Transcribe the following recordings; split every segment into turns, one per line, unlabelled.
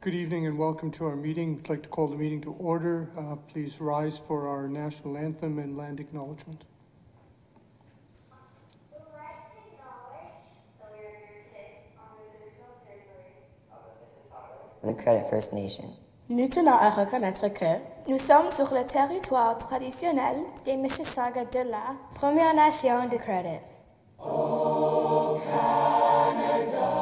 Good evening and welcome to our meeting. I'd like to call the meeting to order. Please rise for our national anthem and land acknowledgement.
We would like to acknowledge that we are here today on the traditional territory of the Mississaugas,
the Credit First Nation.
Nous tenons à reconnaître que
nous sommes sur le territoire traditionnel des Mississaugas de la
Première Nation de Credit.
Oh, Canada.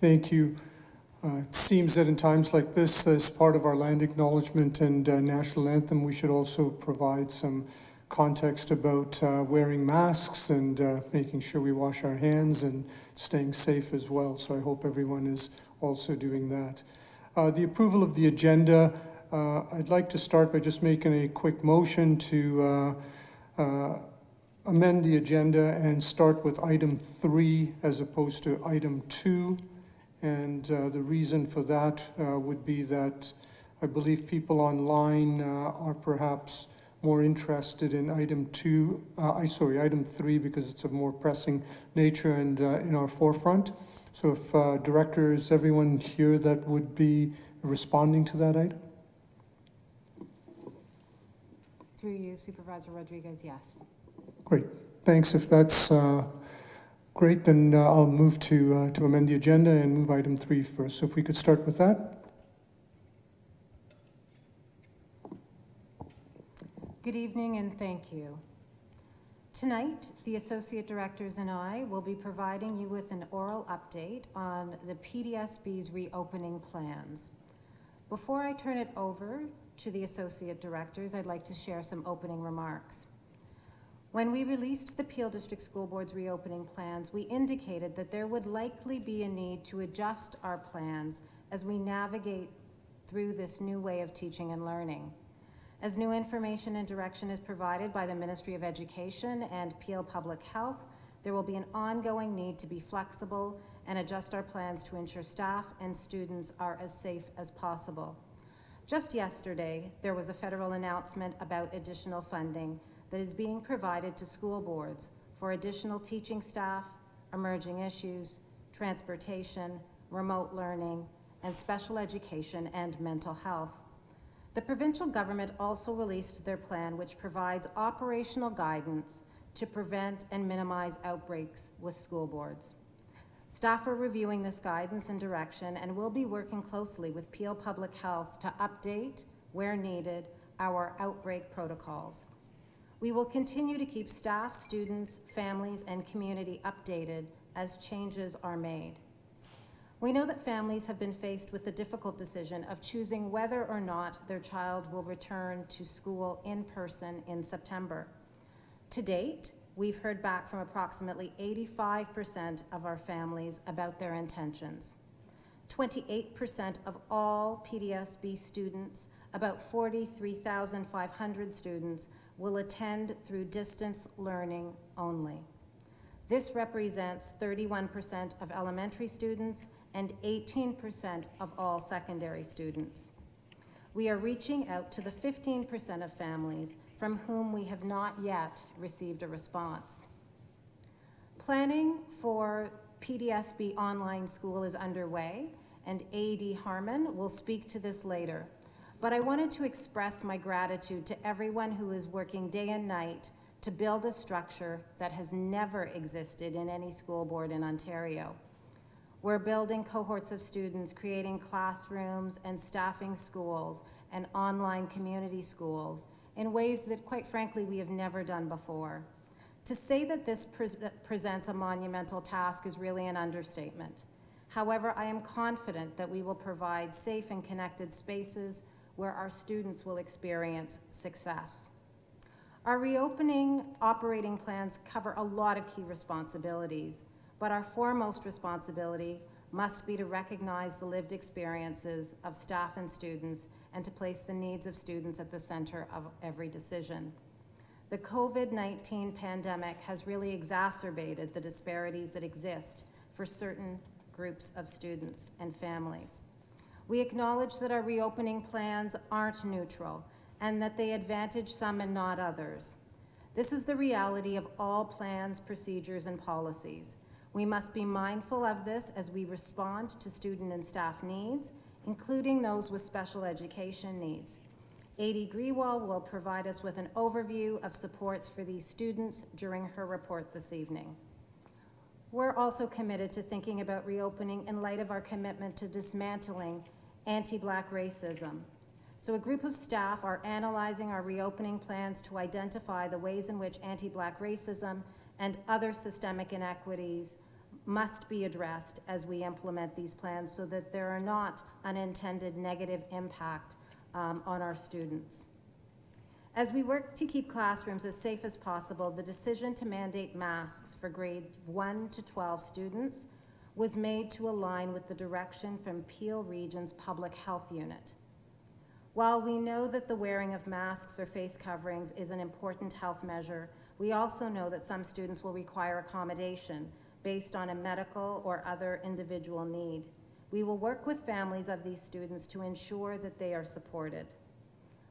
Thank you. It seems that in times like this, as part of our land acknowledgement and national anthem, we should also provide some context about wearing masks and making sure we wash our hands and staying safe as well. So I hope everyone is also doing that. The approval of the agenda, I'd like to start by just making a quick motion to amend the agenda and start with item 3 as opposed to item 2. And the reason for that would be that I believe people online are perhaps more interested in item 3 because it's of more pressing nature and in our forefront. So if directors, everyone here that would be responding to that item?
Through you, Supervisor Rodriguez, yes.
Great, thanks. If that's great, then I'll move to amend the agenda and move item 3 first. So if we could start with that.
Good evening and thank you. Tonight, the Associate Directors and I will be providing you with an oral update on the PDSB's reopening plans. Before I turn it over to the Associate Directors, I'd like to share some opening remarks. When we released the Peel District School Board's reopening plans, we indicated that there would likely be a need to adjust our plans as we navigate through this new way of teaching and learning. As new information and direction is provided by the Ministry of Education and Peel Public Health, there will be an ongoing need to be flexible and adjust our plans to ensure staff and students are as safe as possible. Just yesterday, there was a federal announcement about additional funding that is being provided to school boards for additional teaching staff, emerging issues, transportation, remote learning, and special education and mental health. The provincial government also released their plan, which provides operational guidance to prevent and minimize outbreaks with school boards. Staff are reviewing this guidance and direction and will be working closely with Peel Public Health to update, where needed, our outbreak protocols. We will continue to keep staff, students, families, and community updated as changes are made. We know that families have been faced with the difficult decision of choosing whether or not their child will return to school in person in September. To date, we've heard back from approximately 85% of our families about their intentions. 28% of all PDSB students, about 43,500 students, will attend through distance learning only. This represents 31% of elementary students and 18% of all secondary students. We are reaching out to the 15% of families from whom we have not yet received a response. Planning for PDSB online school is underway, and A.D. Harmon will speak to this later. but I wanted to express my gratitude to everyone who is working day and night to build a structure that has never existed in any school board in Ontario. We're building cohorts of students, creating classrooms and staffing schools and online community schools in ways that, quite frankly, we have never done before. To say that this presents a monumental task is really an understatement. However, I am confident that we will provide safe and connected spaces where our students will experience success. Our reopening operating plans cover a lot of key responsibilities, but our foremost responsibility must be to recognize the lived experiences of staff and students and to place the needs of students at the center of every decision. The COVID-19 pandemic has really exacerbated the disparities that exist for certain groups of students and families. We acknowledge that our reopening plans aren't neutral and that they advantage some and not others. This is the reality of all plans, procedures, and policies. We must be mindful of this as we respond to student and staff needs, including those with special education needs. AD Grewal will provide us with an overview of supports for these students during her report this evening. We're also committed to thinking about reopening in light of our commitment to dismantling anti-Black racism. So a group of staff are analyzing our reopening plans to identify the ways in which anti-Black racism and other systemic inequities must be addressed as we implement these plans so that there are not unintended negative impact on our students. As we work to keep classrooms as safe as possible, the decision to mandate masks for grade 1 to 12 students was made to align with the direction from Peel Region's Public Health Unit. While we know that the wearing of masks or face coverings is an important health measure, we also know that some students will require accommodation based on a medical or other individual need. We will work with families of these students to ensure that they are supported.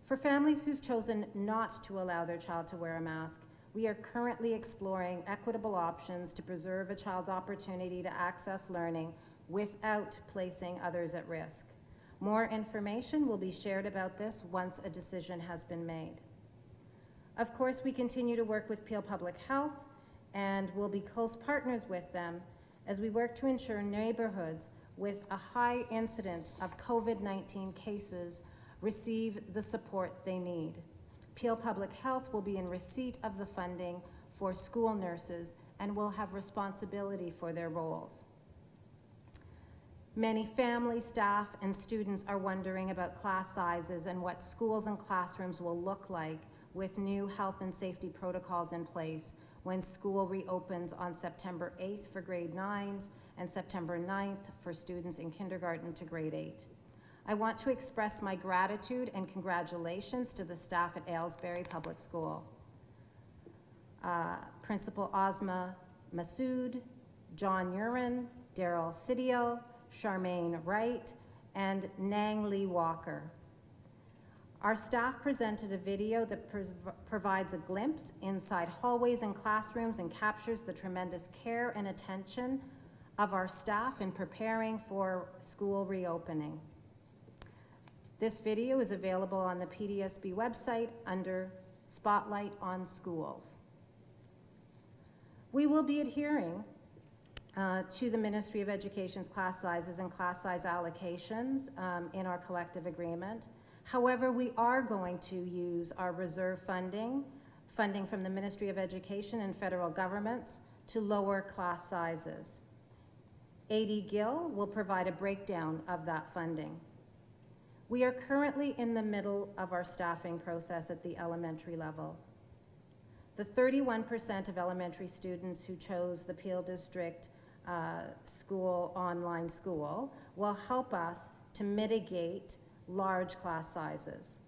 For families who've chosen not to allow their child to wear a mask, we are currently exploring equitable options to preserve a child's opportunity to access learning without placing others at risk. More information will be shared about this once a decision has been made. Of course, we continue to work with Peel Public Health and will be close partners with them as we work to ensure neighborhoods with a high incidence of COVID-19 cases receive the support they need. Peel Public Health will be in receipt of the funding for school nurses and will have responsibility for their roles. Many families, staff, and students are wondering about class sizes and what schools and classrooms will look like with new health and safety protocols in place when school reopens on September 8th for grade 9s and September 9th for students in kindergarten to grade 8. I want to express my gratitude and congratulations to the staff at Aylesbury Public School. Principal Ozma Masood, John Urin, Daryl Sidiel, Charmaine Wright, and Nang Lee Walker. Our staff presented a video that provides a glimpse inside hallways and classrooms and captures the tremendous care and attention of our staff in preparing for school reopening. This video is available on the PDSB website under Spotlight on Schools. We will be adhering to the Ministry of Education's class sizes and class size allocations in our collective agreement. However, we are going to use our reserve funding from the Ministry of Education and federal governments to lower class sizes. AD Gill will provide a breakdown of that funding. We are currently in the middle of our staffing process at the elementary level. The 31% of elementary students who chose the Peel District school, online school, will help us to mitigate large class sizes.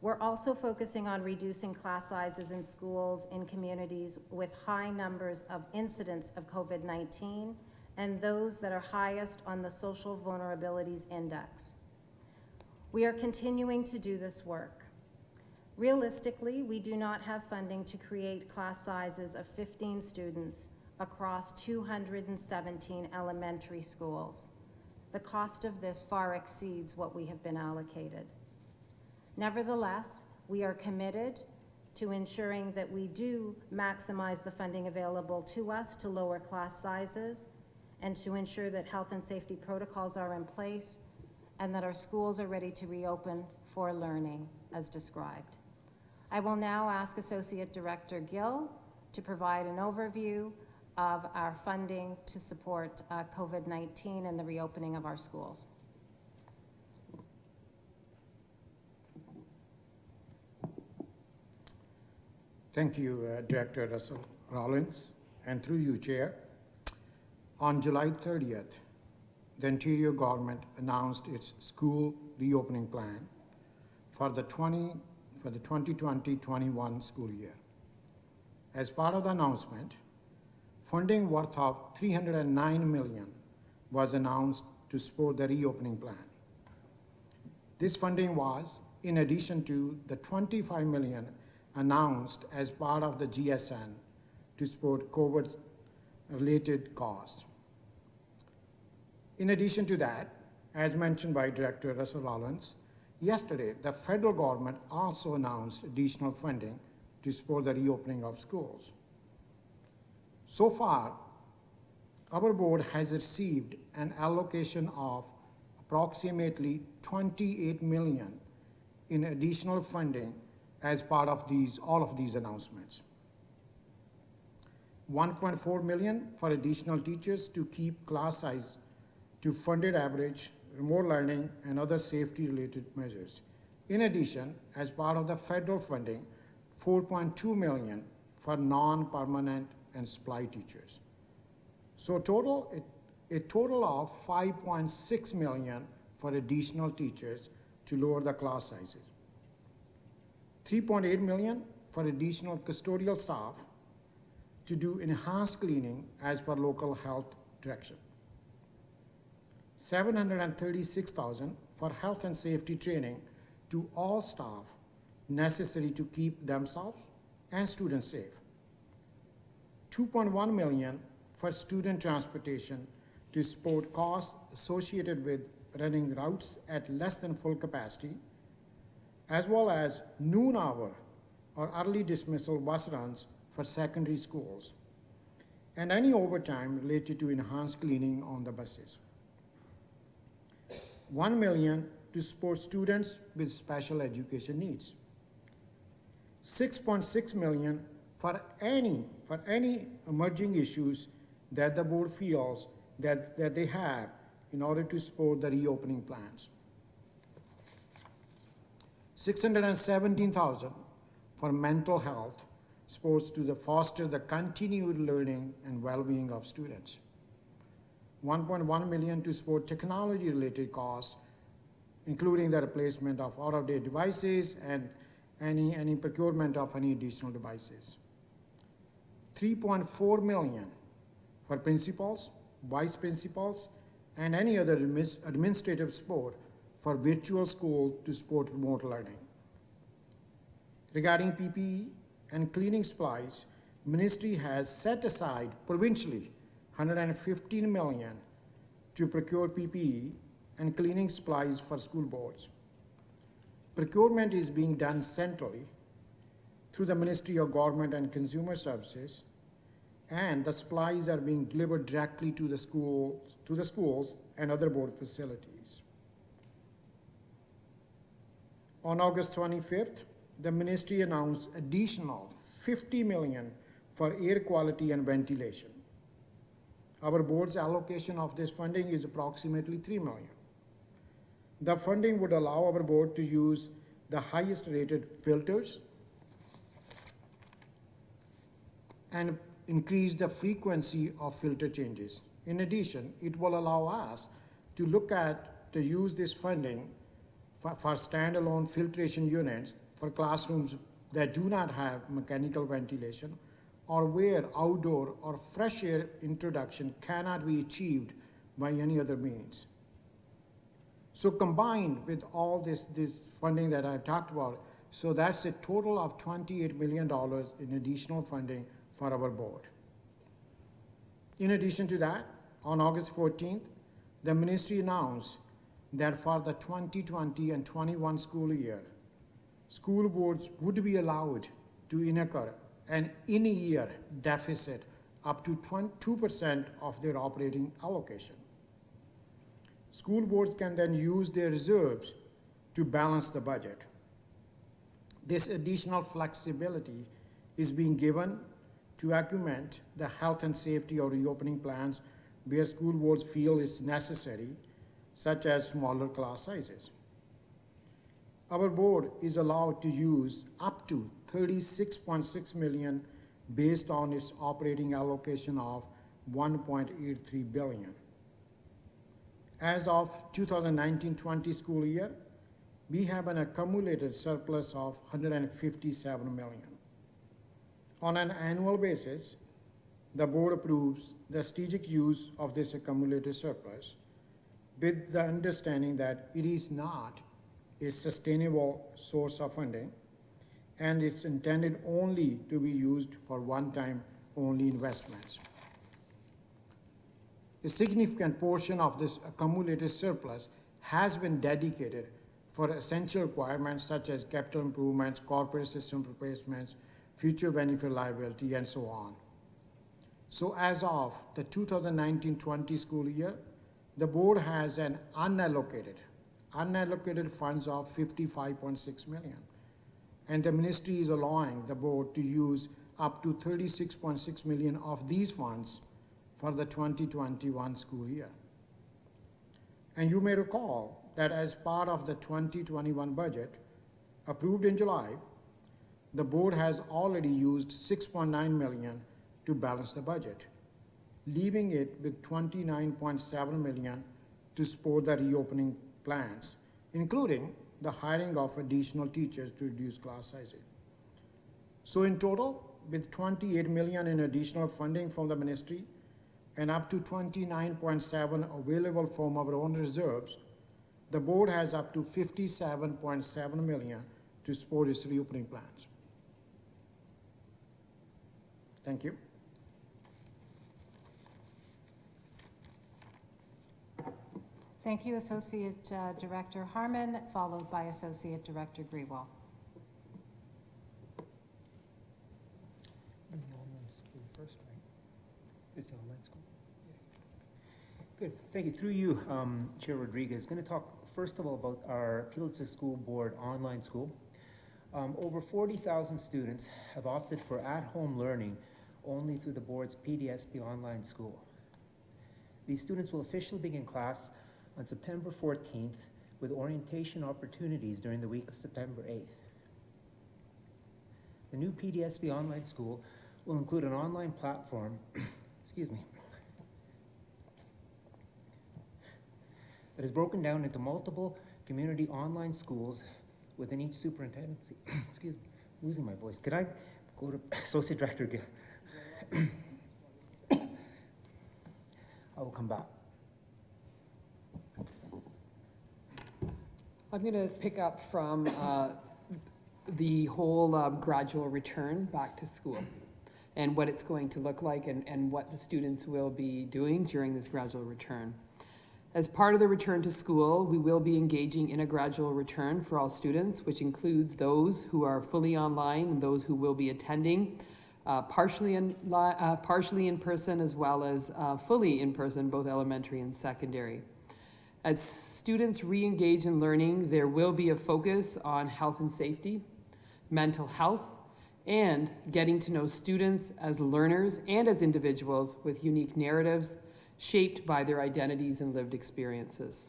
We're also focusing on reducing class sizes in schools in communities with high numbers of incidents of COVID-19 and those that are highest on the Social Vulnerabilities Index. We are continuing to do this work. Realistically, we do not have funding to create class sizes of 15 students across 217 elementary schools. The cost of this far exceeds what we have been allocated. Nevertheless, we are committed to ensuring that we do maximize the funding available to us to lower class sizes and to ensure that health and safety protocols are in place and that our schools are ready to reopen for learning as described. I will now ask Associate Director Gill to provide an overview of our funding to support COVID-19 and the reopening of our schools.
Thank you, Director Russell Rollins, and through you, Chair. On July 30th, the Ontario government announced its school reopening plan for the 2020-21 school year. As part of the announcement, funding worth of $309 million was announced to support the reopening plan. This funding was in addition to the $25 million announced as part of the GSN to support COVID-related costs. In addition to that, as mentioned by Director Russell Rollins, yesterday the federal government also announced additional funding to support the reopening of schools. So far, our board has received an allocation of approximately $28 million in additional funding as part of all of these announcements. $1.4 million for additional teachers to keep class size to funded average, remote learning, and other safety-related measures. In addition, as part of the federal funding, $4.2 million for non-permanent and supply teachers. So a total of $5.6 million for additional teachers to lower the class sizes. $3.8 million for additional custodial staff to do enhanced cleaning as per local health direction. $736,000 for health and safety training to all staff necessary to keep themselves and students safe. $2.1 million for student transportation to support costs associated with running routes at less than full capacity, as well as noon hour or early dismissal bus runs for secondary schools, and any overtime related to enhanced cleaning on the buses. $1 million to support students with special education needs. $6.6 million for any emerging issues that the board feels that they have in order to support the reopening plans. $617,000 for mental health supports to foster the continued learning and well-being of students. $1.1 million to support technology-related costs, including the replacement of out-of-date devices and any procurement of any additional devices. $3.4 million for principals, vice principals, and any other administrative support for virtual school to support remote learning. Regarding PPE and cleaning supplies, Ministry has set aside provincially $115 million to procure PPE and cleaning supplies for school boards. Procurement is being done centrally through the Ministry of Government and Consumer Services, and the supplies are being delivered directly to the schools and other board facilities. On August 25th, the ministry announced additional $50 million for air quality and ventilation. Our board's allocation of this funding is approximately $3 million. The funding would allow our board to use the highest rated filters and increase the frequency of filter changes. In addition, it will allow us to use this funding for standalone filtration units for classrooms that do not have mechanical ventilation or where outdoor or fresh air introduction cannot be achieved by any other means. So combined with all this funding that I've talked about, so that's a total of $28 million in additional funding for our board. In addition to that, on August 14th, the ministry announced that for the 2020 and 21 school year, school boards would be allowed to incur an in-year deficit up to 2% of their operating allocation. School boards can then use their reserves to balance the budget. This additional flexibility is being given to augment the health and safety of reopening plans where school boards feel it's necessary, such as smaller class sizes. Our board is allowed to use up to $36.6 million based on its operating allocation of $1.83 billion. As of 2019-20 school year, we have an accumulated surplus of $157 million. On an annual basis, the board approves the strategic use of this accumulated surplus with the understanding that it is not a sustainable source of funding and it's intended only to be used for one-time only investments. A significant portion of this accumulated surplus has been dedicated for essential requirements such as capital improvements, corporate system replacements, future benefit liability, and so on. So as of the 2019-20 school year, the board has an unallocated funds of $55.6 million. And the ministry is allowing the board to use up to $36.6 million of these funds for the 2021 school year. And you may recall that as part of the 2021 budget approved in July, the board has already used $6.9 million to balance the budget, leaving it with $29.7 million to support the reopening plans, including the hiring of additional teachers to reduce class sizes. So in total, with $28 million in additional funding from the ministry and up to $29.7 available from our own reserves, the board has up to $57.7 million to support its reopening plans. Thank you.
Thank you, Associate Director Harmon, followed by Associate Director Grewal.
The online school first, right? Is the online school? Good, thank you. Through you, Chair Rodriguez, going to talk first of all about our Peelschools School Board online school. Over 40,000 students have opted for at-home learning only through the board's PDSP online school. These students will officially begin class on September 14th with orientation opportunities during the week of September 8th. The new PDSP online school will include an online platform, excuse me, that is broken down into multiple community online schools within each superintendency. Excuse me, losing my voice. Could I go to Associate Director again? I will come back.
I'm going to pick up from the whole gradual return back to school and what it's going to look like and what the students will be doing during this gradual return. As part of the return to school, we will be engaging in a gradual return for all students, which includes those who are fully online and those who will be attending partially in person as well as fully in person, both elementary and secondary. As students re-engage in learning, there will be a focus on health and safety, mental health, and getting to know students as learners and as individuals with unique narratives shaped by their identities and lived experiences.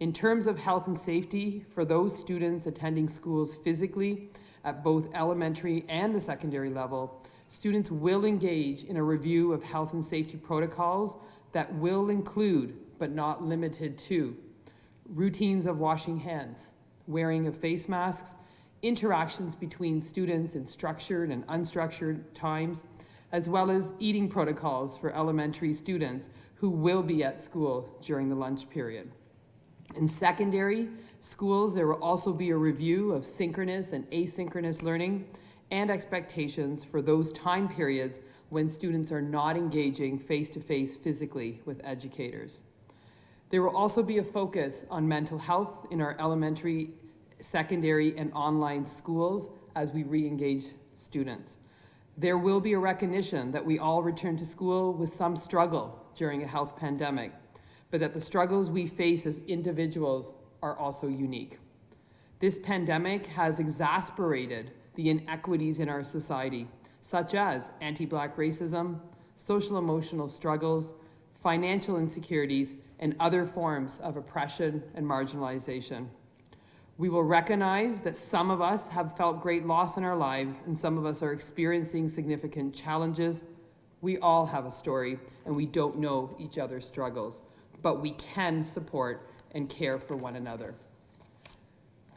In terms of health and safety, for those students attending schools physically at both elementary and the secondary level, students will engage in a review of health and safety protocols that will include, but not limited to, routines of washing hands, wearing of face masks, interactions between students in structured and unstructured times, as well as eating protocols for elementary students who will be at school during the lunch period. In secondary schools, there will also be a review of synchronous and asynchronous learning and expectations for those time periods when students are not engaging face-to-face physically with educators. There will also be a focus on mental health in our elementary secondary and online schools as we re-engage students. There will be a recognition that we all return to school with some struggle during a health pandemic, but that the struggles we face as individuals are also unique. This pandemic has exacerbated the inequities in our society, such as anti-Black racism, social emotional struggles, financial insecurities, and other forms of oppression and marginalization. We will recognize that some of us have felt great loss in our lives and some of us are experiencing significant challenges. We all have a story and we don't know each other's struggles, but we can support and care for one another.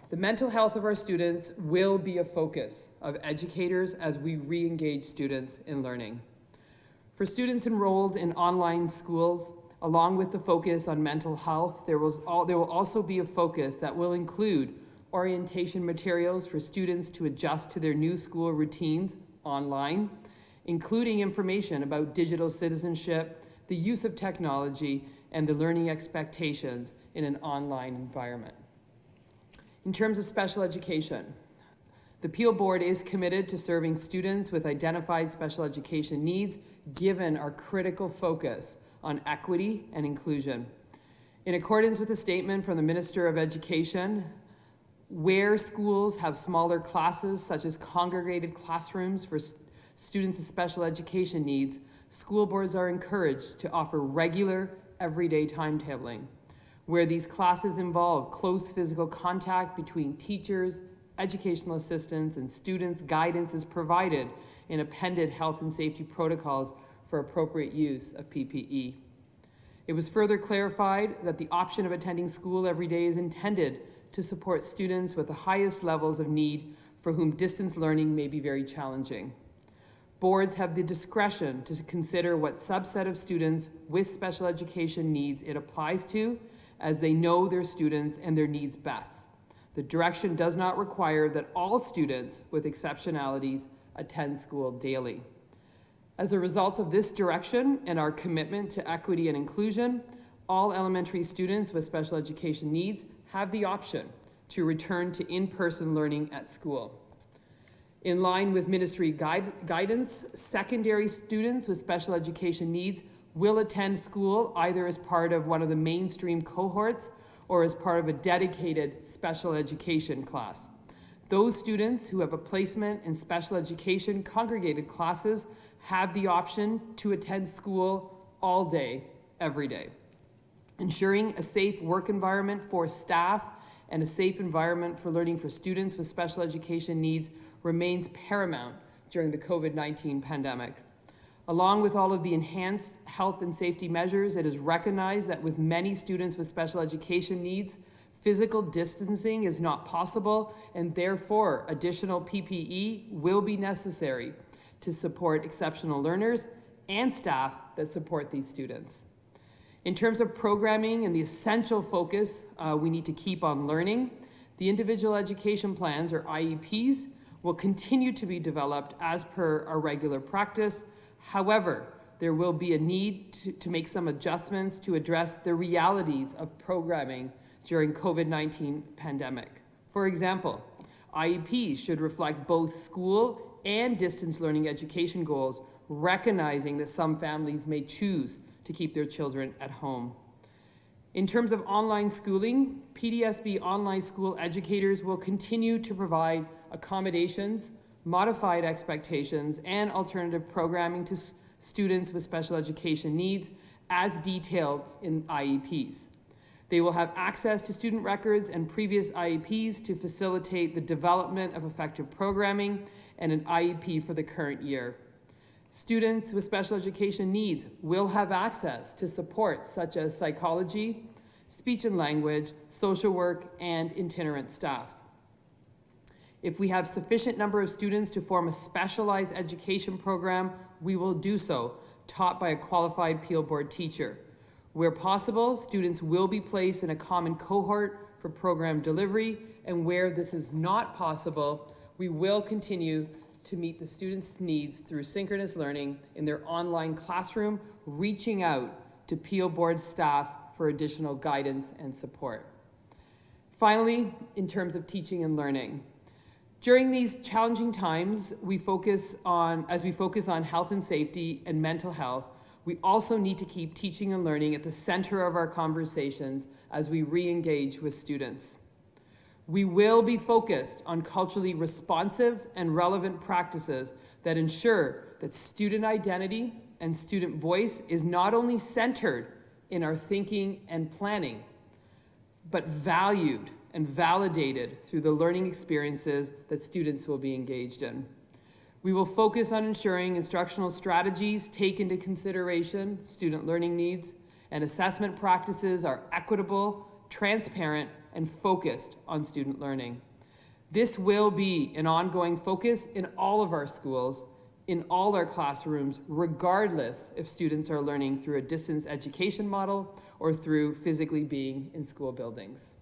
The mental health of our students will be a focus of educators as we re-engage students in learning. For students enrolled in online schools, along with the focus on mental health, there will also be a focus that will include orientation materials for students to adjust to their new school routines online, including information about digital citizenship, the use of technology, and the learning expectations in an online environment. In terms of special education, the Peel Board is committed to serving students with identified special education needs, given our critical focus on equity and inclusion. In accordance with a statement from the Minister of Education, where schools have smaller classes, such as congregated classrooms for students with special education needs, school boards are encouraged to offer regular, everyday timetabling. Where these classes involve close physical contact between teachers, educational assistants, and students, guidance is provided in appended health and safety protocols for appropriate use of PPE. It was further clarified that the option of attending school every day is intended to support students with the highest levels of need for whom distance learning may be very challenging. Boards have the discretion to consider what subset of students with special education needs it applies to, as they know their students and their needs best. The direction does not require that all students with exceptionalities attend school daily. As a result of this direction and our commitment to equity and inclusion, all elementary students with special education needs have the option to return to in-person learning at school. In line with ministry guidance, secondary students with special education needs will attend school either as part of one of the mainstream cohorts or as part of a dedicated special education class. Those students who have a placement in special education congregated classes have the option to attend school all day, every day. Ensuring a safe work environment for staff and a safe environment for learning for students with special education needs remains paramount during the COVID-19 pandemic. Along with all of the enhanced health and safety measures, it is recognized that with many students with special education needs, physical distancing is not possible, and therefore additional PPE will be necessary to support exceptional learners and staff that support these students. In terms of programming and the essential focus we need to keep on learning, the individual education plans, or IEPs, will continue to be developed as per our regular practice. However, there will be a need to make some adjustments to address the realities of programming during COVID-19 pandemic. For example, IEPs should reflect both school and distance learning education goals, recognizing that some families may choose to keep their children at home. In terms of online schooling, PDSB online school educators will continue to provide accommodations, modified expectations, and alternative programming to students with special education needs as detailed in IEPs. They will have access to student records and previous IEPs to facilitate the development of effective programming and an IEP for the current year. Students with special education needs will have access to supports such as psychology, speech and language, social work, and itinerant staff. If we have sufficient number of students to form a specialized education program, we will do so, taught by a qualified Peel Board teacher. Where possible, students will be placed in a common cohort for program delivery, and where this is not possible, we will continue to meet the students' needs through synchronous learning in their online classroom, reaching out to Peel Board staff for additional guidance and support. Finally, in terms of teaching and learning, during these challenging times, as we focus on health and safety and mental health, we also need to keep teaching and learning at the center of our conversations as we re-engage with students. We will be focused on culturally responsive and relevant practices that ensure that student identity and student voice is not only centered in our thinking and planning, but valued and validated through the learning experiences that students will be engaged in. We will focus on ensuring instructional strategies take into consideration student learning needs, and assessment practices are equitable, transparent, and focused on student learning. This will be an ongoing focus in all of our schools, in all our classrooms, regardless if students are learning through a distance education model or through physically being in school buildings.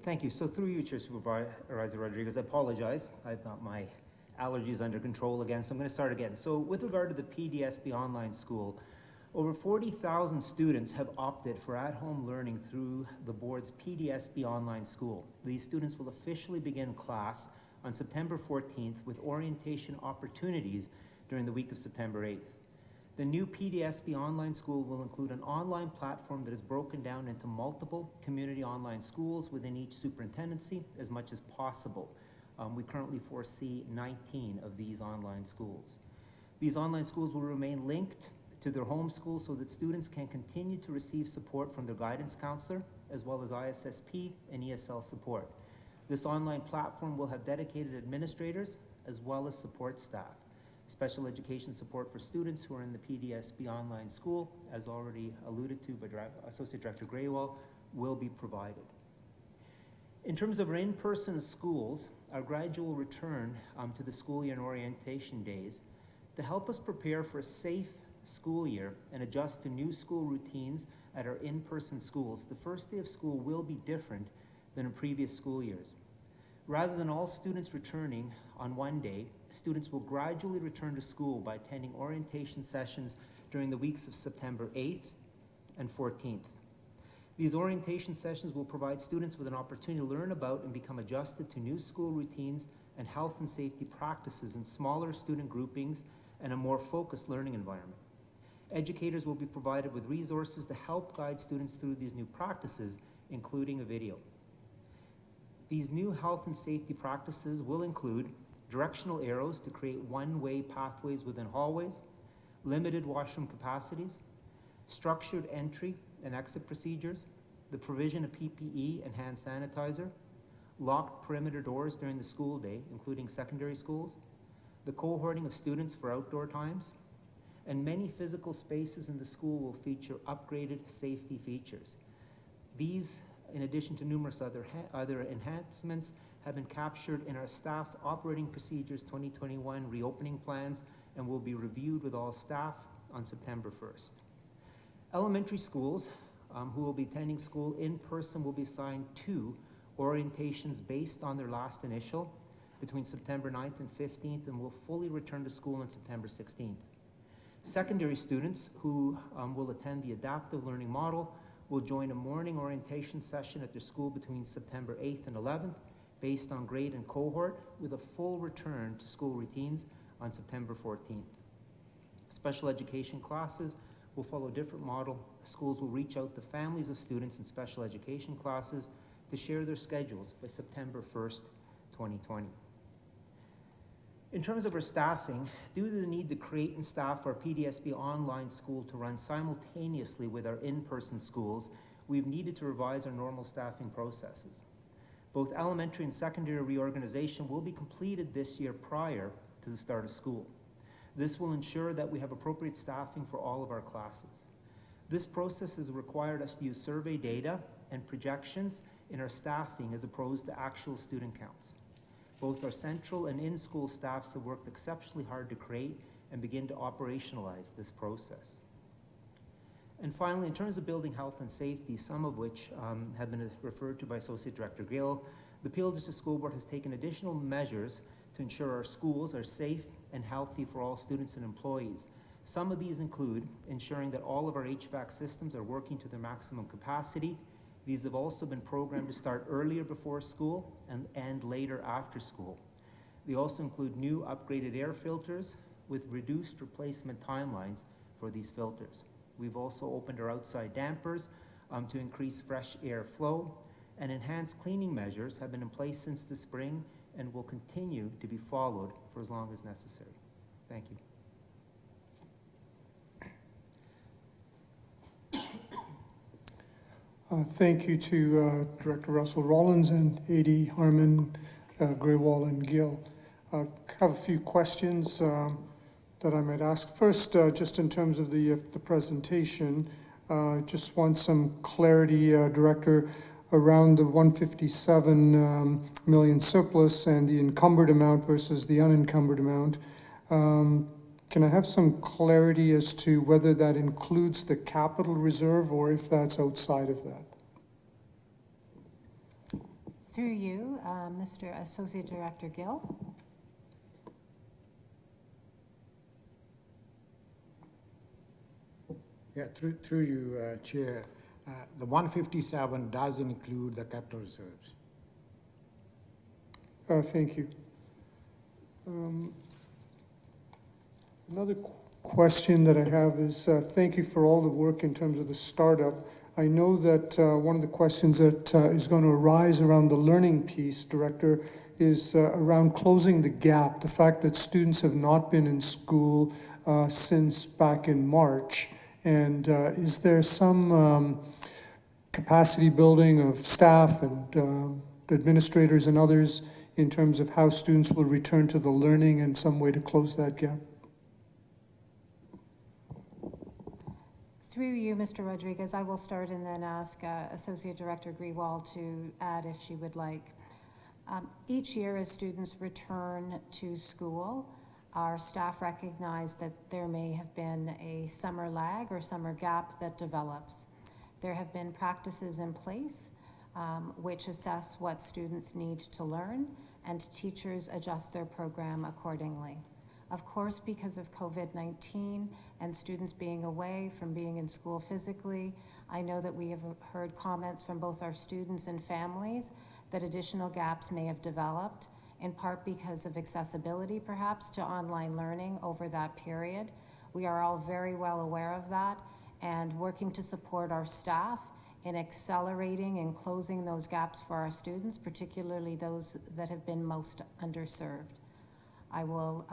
Thank you. So through you, Chair Supervisor Rodriguez, I apologize. I've got my allergies under control again, so I'm going to start again. So with regard to the PDSB online school, over 40,000 students have opted for at-home learning through the board's PDSB online school. These students will officially begin class on September 14th with orientation opportunities during the week of September 8th. The new PDSB online school will include an online platform that is broken down into multiple community online schools within each superintendency as much as possible. We currently foresee 19 of these online schools. These online schools will remain linked to their home schools so that students can continue to receive support from their guidance counselor, as well as ISSP and ESL support. This online platform will have dedicated administrators as well as support staff. Special education support for students who are in the PDSB online school, as already alluded to by Associate Director Graywall, will be provided. In terms of our in-person schools, our gradual return to the school year and orientation days, to help us prepare for a safe school year and adjust to new school routines at our in-person schools, the first day of school will be different than in previous school years. Rather than all students returning on one day, students will gradually return to school by attending orientation sessions during the weeks of September 8th and 14th. These orientation sessions will provide students with an opportunity to learn about and become adjusted to new school routines and health and safety practices in smaller student groupings and a more focused learning environment. Educators will be provided with resources to help guide students through these new practices, including a video. These new health and safety practices will include directional arrows to create one-way pathways within hallways, limited washroom capacities, structured entry and exit procedures, the provision of PPE and hand sanitizer, locked perimeter doors during the school day, including secondary schools, the cohorting of students for outdoor times, and many physical spaces in the school will feature upgraded safety features. These, in addition to numerous other enhancements, have been captured in our staff operating procedures 2021 reopening plans and will be reviewed with all staff on September 1st. Elementary schools who will be attending school in person will be assigned 2 orientations based on their last initial between September 9th and 15th and will fully return to school on September 16th. Secondary students who will attend the adaptive learning model will join a morning orientation session at their school between September 8th and 11th based on grade and cohort with a full return to school routines on September 14th. Special education classes will follow a different model. Schools will reach out to families of students in special education classes to share their schedules by September 1st, 2020. In terms of our staffing, due to the need to create and staff our PDSB online school to run simultaneously with our in-person schools, we've needed to revise our normal staffing processes. Both elementary and secondary reorganization will be completed this year prior to the start of school. This will ensure that we have appropriate staffing for all of our classes. This process has required us to use survey data and projections in our staffing as opposed to actual student counts. Both our central and in-school staffs have worked exceptionally hard to create and begin to operationalize this process. And finally, in terms of building health and safety, some of which have been referred to by Associate Director Gill, the Peel District School Board has taken additional measures to ensure our schools are safe and healthy for all students and employees. Some of these include ensuring that all of our HVAC systems are working to their maximum capacity. These have also been programmed to start earlier before school and end later after school. They also include new upgraded air filters with reduced replacement timelines for these filters. We've also opened our outside dampers to increase fresh air flow, and enhanced cleaning measures have been in place since the spring and will continue to be followed for as long as necessary. Thank you.
Thank you to Director Russell Rollins and AD Harmon, Greywall, and Gill. I have a few questions that I might ask. First, just in terms of the presentation, just want some clarity, Director, around the 157 million surplus and the encumbered amount versus the unencumbered amount. Can I have some clarity as to whether that includes the capital reserve or if that's outside of that?
Through you, Mr. Associate Director Gill.
Yeah, through you, Chair. The 157 does include the capital reserves.
Thank you. Another question that I have is, thank you for all the work in terms of the startup. I know that one of the questions that is going to arise around the learning piece, Director, is around closing the gap, the fact that students have not been in school since back in March. And is there some capacity building of staff and administrators and others in terms of how students will return to the learning and some way to close that gap?
Through you, Mr. Rodriguez, I will start and then ask Associate Director Greewall to add if she would like. Each year as students return to school, our staff recognize that there may have been a summer lag or summer gap that develops. There have been practices in place which assess what students need to learn, and teachers adjust their program accordingly. Of course, because of COVID-19 and students being away from being in school physically, I know that we have heard comments from both our students and families that additional gaps may have developed, in part because of accessibility perhaps to online learning over that period. We are all very well aware of that and working to support our staff in accelerating and closing those gaps for our students, particularly those that have been most underserved. I will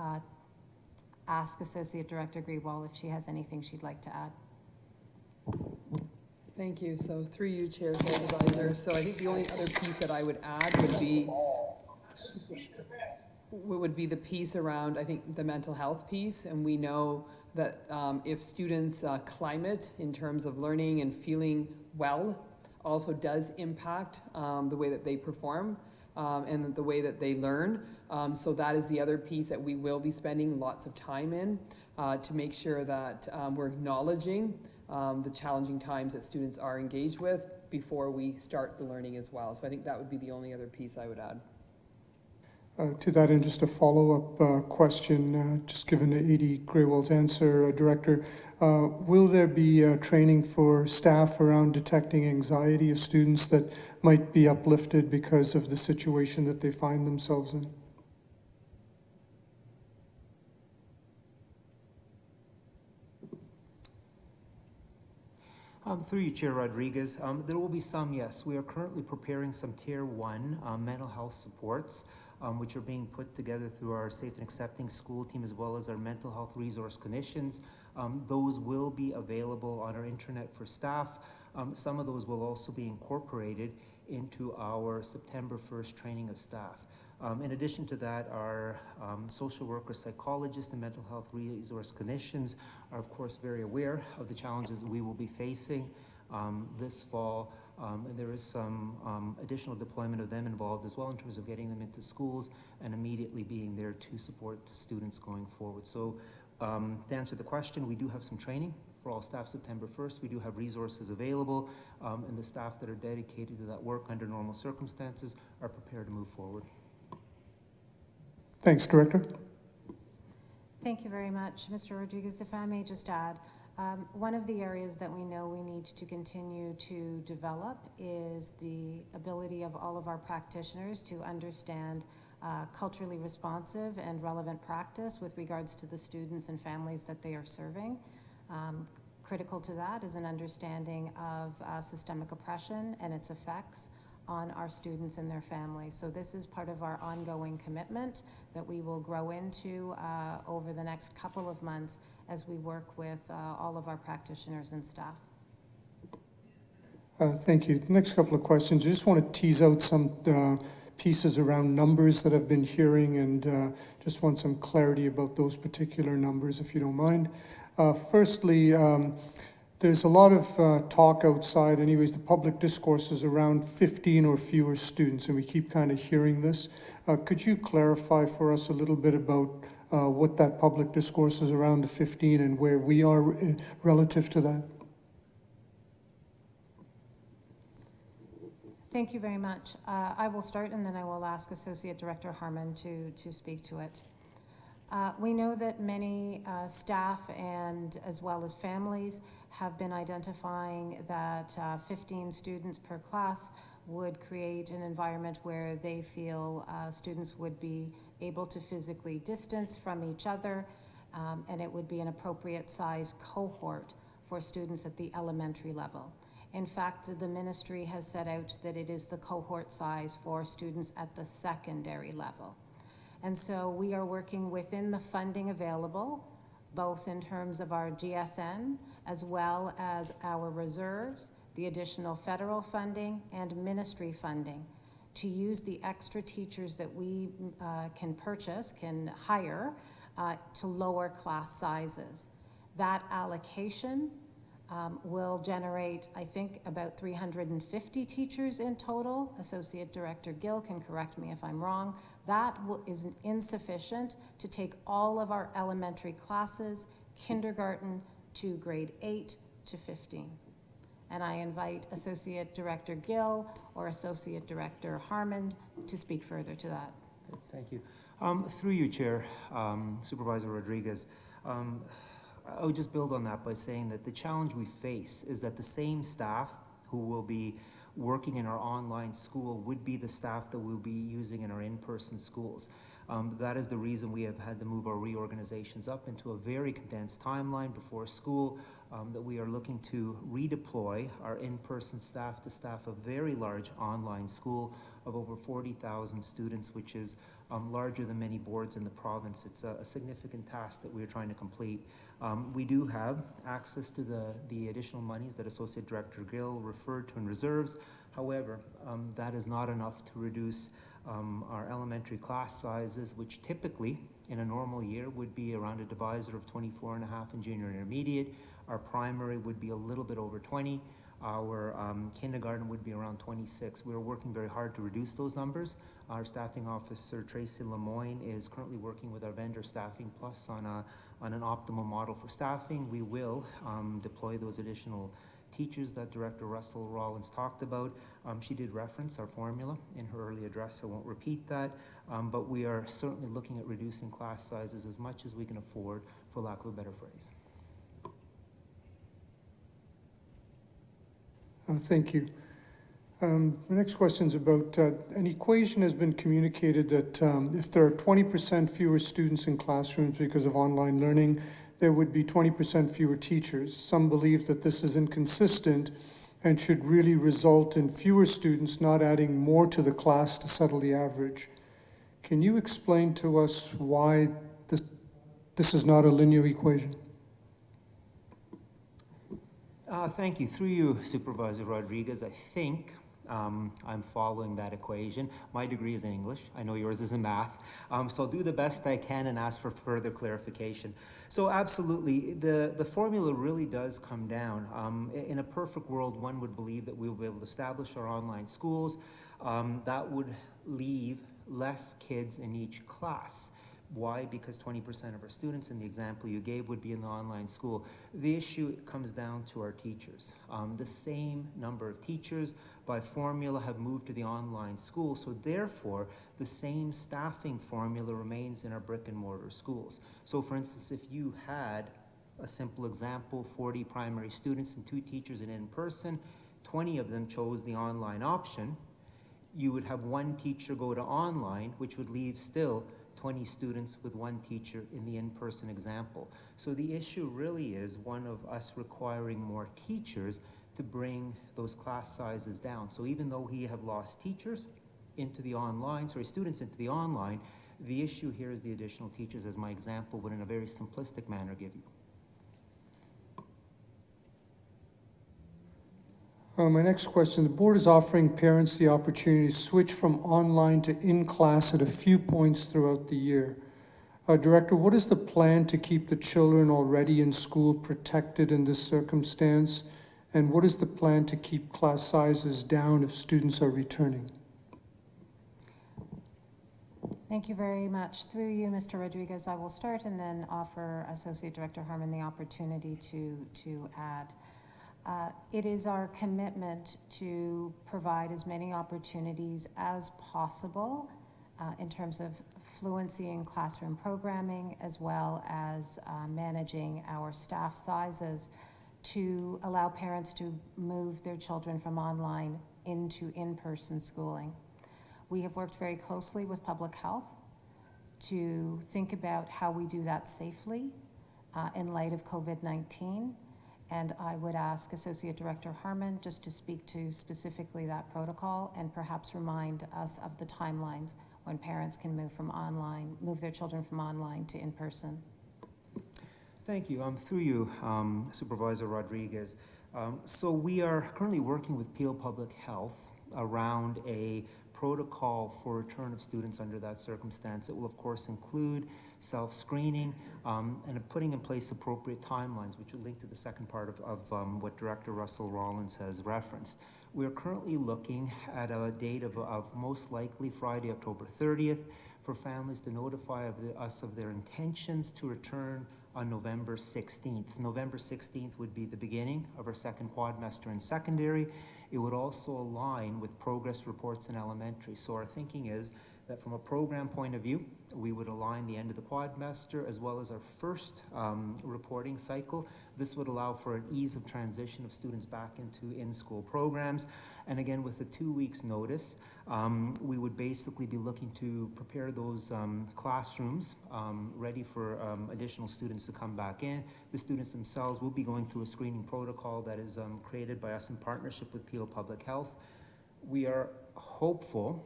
ask Associate Director Greewall if she has anything she'd like to add.
Thank you. So through you, Chair Supervisor. So I think the only other piece that I would add would be the piece around, I think, the mental health piece. And we know that if students' climate in terms of learning and feeling well also does impact the way that they perform and the way that they learn. So that is the other piece that we will be spending lots of time in to make sure that we're acknowledging the challenging times that students are engaged with before we start the learning as well. So I think that would be the only other piece I would add.
To that, and just a follow-up question, just given the AD Greywall's answer, Director, will there be training for staff around detecting anxiety of students that might be uplifted because of the situation that they find themselves in?
Through you, Chair Rodriguez, there will be some, yes. We are currently preparing some Tier 1 mental health supports, which are being put together through our Safe and Accepting School team as well as our mental health resource clinicians. Those will be available on our intranet for staff. Some of those will also be incorporated into our September 1st training of staff. In addition to that, our social workers, psychologists, and mental health resource clinicians are, of course, very aware of the challenges that we will be facing this fall. And there is some additional deployment of them involved as well in terms of getting them into schools and immediately being there to support students going forward. So to answer the question, we do have some training for all staff September 1st. We do have resources available, and the staff that are dedicated to that work under normal circumstances are prepared to move forward.
Thanks, Director.
Thank you very much, Mr. Rodriguez. If I may just add, one of the areas that we know we need to continue to develop is the ability of all of our practitioners to understand culturally responsive and relevant practice with regards to the students and families that they are serving. Critical to that is an understanding of systemic oppression and its effects on our students and their families. So this is part of our ongoing commitment that we will grow into over the next couple of months as we work with all of our practitioners and staff.
Thank you. Next couple of questions. I just want to tease out some pieces around numbers that I've been hearing, and just want some clarity about those particular numbers, if you don't mind. Firstly, there's a lot of talk outside, anyways, the public discourse is around 15 or fewer students, and we keep kind of hearing this. Could you clarify for us a little bit about what that public discourse is around the 15 and where we are relative to that?
Thank you very much. I will start and then I will ask Associate Director Harmon to speak to it. We know that many staff and as well as families have been identifying that 15 students per class would create an environment where they feel students would be able to physically distance from each other, and it would be an appropriate size cohort for students at the elementary level. In fact, the ministry has set out that it is the cohort size for students at the secondary level. And so we are working within the funding available, both in terms of our GSN as well as our reserves, the additional federal funding and ministry funding, to use the extra teachers that we can purchase, can hire, to lower class sizes. That allocation will generate, I think, about 350 teachers in total. Associate Director Gill can correct me if I'm wrong. That is insufficient to take all of our elementary classes, kindergarten to grade 8 to 15. And I invite Associate Director Gill or Associate Director Harmon to speak further to that.
Thank you. Through you, Chair, Supervisor Rodriguez, I would just build on that by saying that the challenge we face is that the same staff who will be working in our online school would be the staff that we'll be using in our in-person schools. That is the reason we have had to move our reorganizations up into a very condensed timeline before school, that we are looking to redeploy our in-person staff to staff a very large online school of over 40,000 students, which is larger than many boards in the province. It's a significant task that we're trying to complete. We do have access to the additional monies that Associate Director Gill referred to in reserves. However, that is not enough to reduce our elementary class sizes, which typically in a normal year would be around a divisor of 24.5 in junior intermediate. Our primary would be a little bit over 20. Our kindergarten would be around 26. We're working very hard to reduce those numbers. Our staffing officer, Tracy Lemoyne, is currently working with our vendor Staffing Plus on an optimal model for staffing. We will deploy those additional teachers that Director Russell Rollins talked about. She did reference our formula in her early address, so I won't repeat that, but we are certainly looking at reducing class sizes as much as we can afford, for lack of a better phrase.
Thank you. The next question is about an equation has been communicated that if there are 20% fewer students in classrooms because of online learning, there would be 20% fewer teachers. Some believe that this is inconsistent and should really result in fewer students not adding more to the class to settle the average. Can you explain to us why this is not a linear equation?
Thank you. Through you, Supervisor Rodriguez, I think I'm following that equation. My degree is in English. I know yours is in math. So I'll do the best I can and ask for further clarification. So absolutely, the formula really does come down. In a perfect world, one would believe that we will be able to establish our online schools. That would leave less kids in each class, Why? Because 20% of our students in the example you gave would be in the online school. The issue comes down to our teachers. The same number of teachers by formula have moved to the online school, so therefore the same staffing formula remains in our brick and mortar schools. So for instance, if you had a simple example, 40 primary students and 2 teachers in person, 20 of them chose the online option, you would have 1 teacher go to online, which would leave still 20 students with 1 teacher in the in-person example. So the issue really is one of us requiring more teachers to bring those class sizes down. So even though we have lost teachers into the online, students into the online, the issue here is the additional teachers, as my example would in a very simplistic manner give you.
My next question, the board is offering parents the opportunity to switch from online to in-class at a few points throughout the year. Director, what is the plan to keep the children already in school protected in this circumstance? And what is the plan to keep class sizes down if students are returning?
Thank you very much. Through you, Mr. Rodriguez, I will start and then offer Associate Director Harmon the opportunity to add. It is our commitment to provide as many opportunities as possible in terms of fluency in classroom programming, as well as managing our staff sizes to allow parents to move their children from online into in-person schooling. We have worked very closely with public health to think about how we do that safely in light of COVID-19. And I would ask Associate Director Harmon just to speak to specifically that protocol and perhaps remind us of the timelines when parents can move their children from online to in-person.
Thank you. Through you, Supervisor Rodriguez. So we are currently working with Peel Public Health around a protocol for return of students under that circumstance. It will, of course, include self-screening and putting in place appropriate timelines, which will link to the second part of what Director Russell Rollins has referenced. We are currently looking at a date of most likely Friday, October 30th, for families to notify us of their intentions to return on November 16th. November 16th would be the beginning of our second quadmester in secondary. It would also align with progress reports in elementary. So our thinking is that from a program point of view, we would align the end of the quadmester as well as our first reporting cycle. This would allow for an ease of transition of students back into in-school programs. And again, with the 2 weeks notice, we would basically be looking to prepare those classrooms ready for additional students to come back in. The students themselves will be going through a screening protocol that is created by us in partnership with Peel Public Health. We are hopeful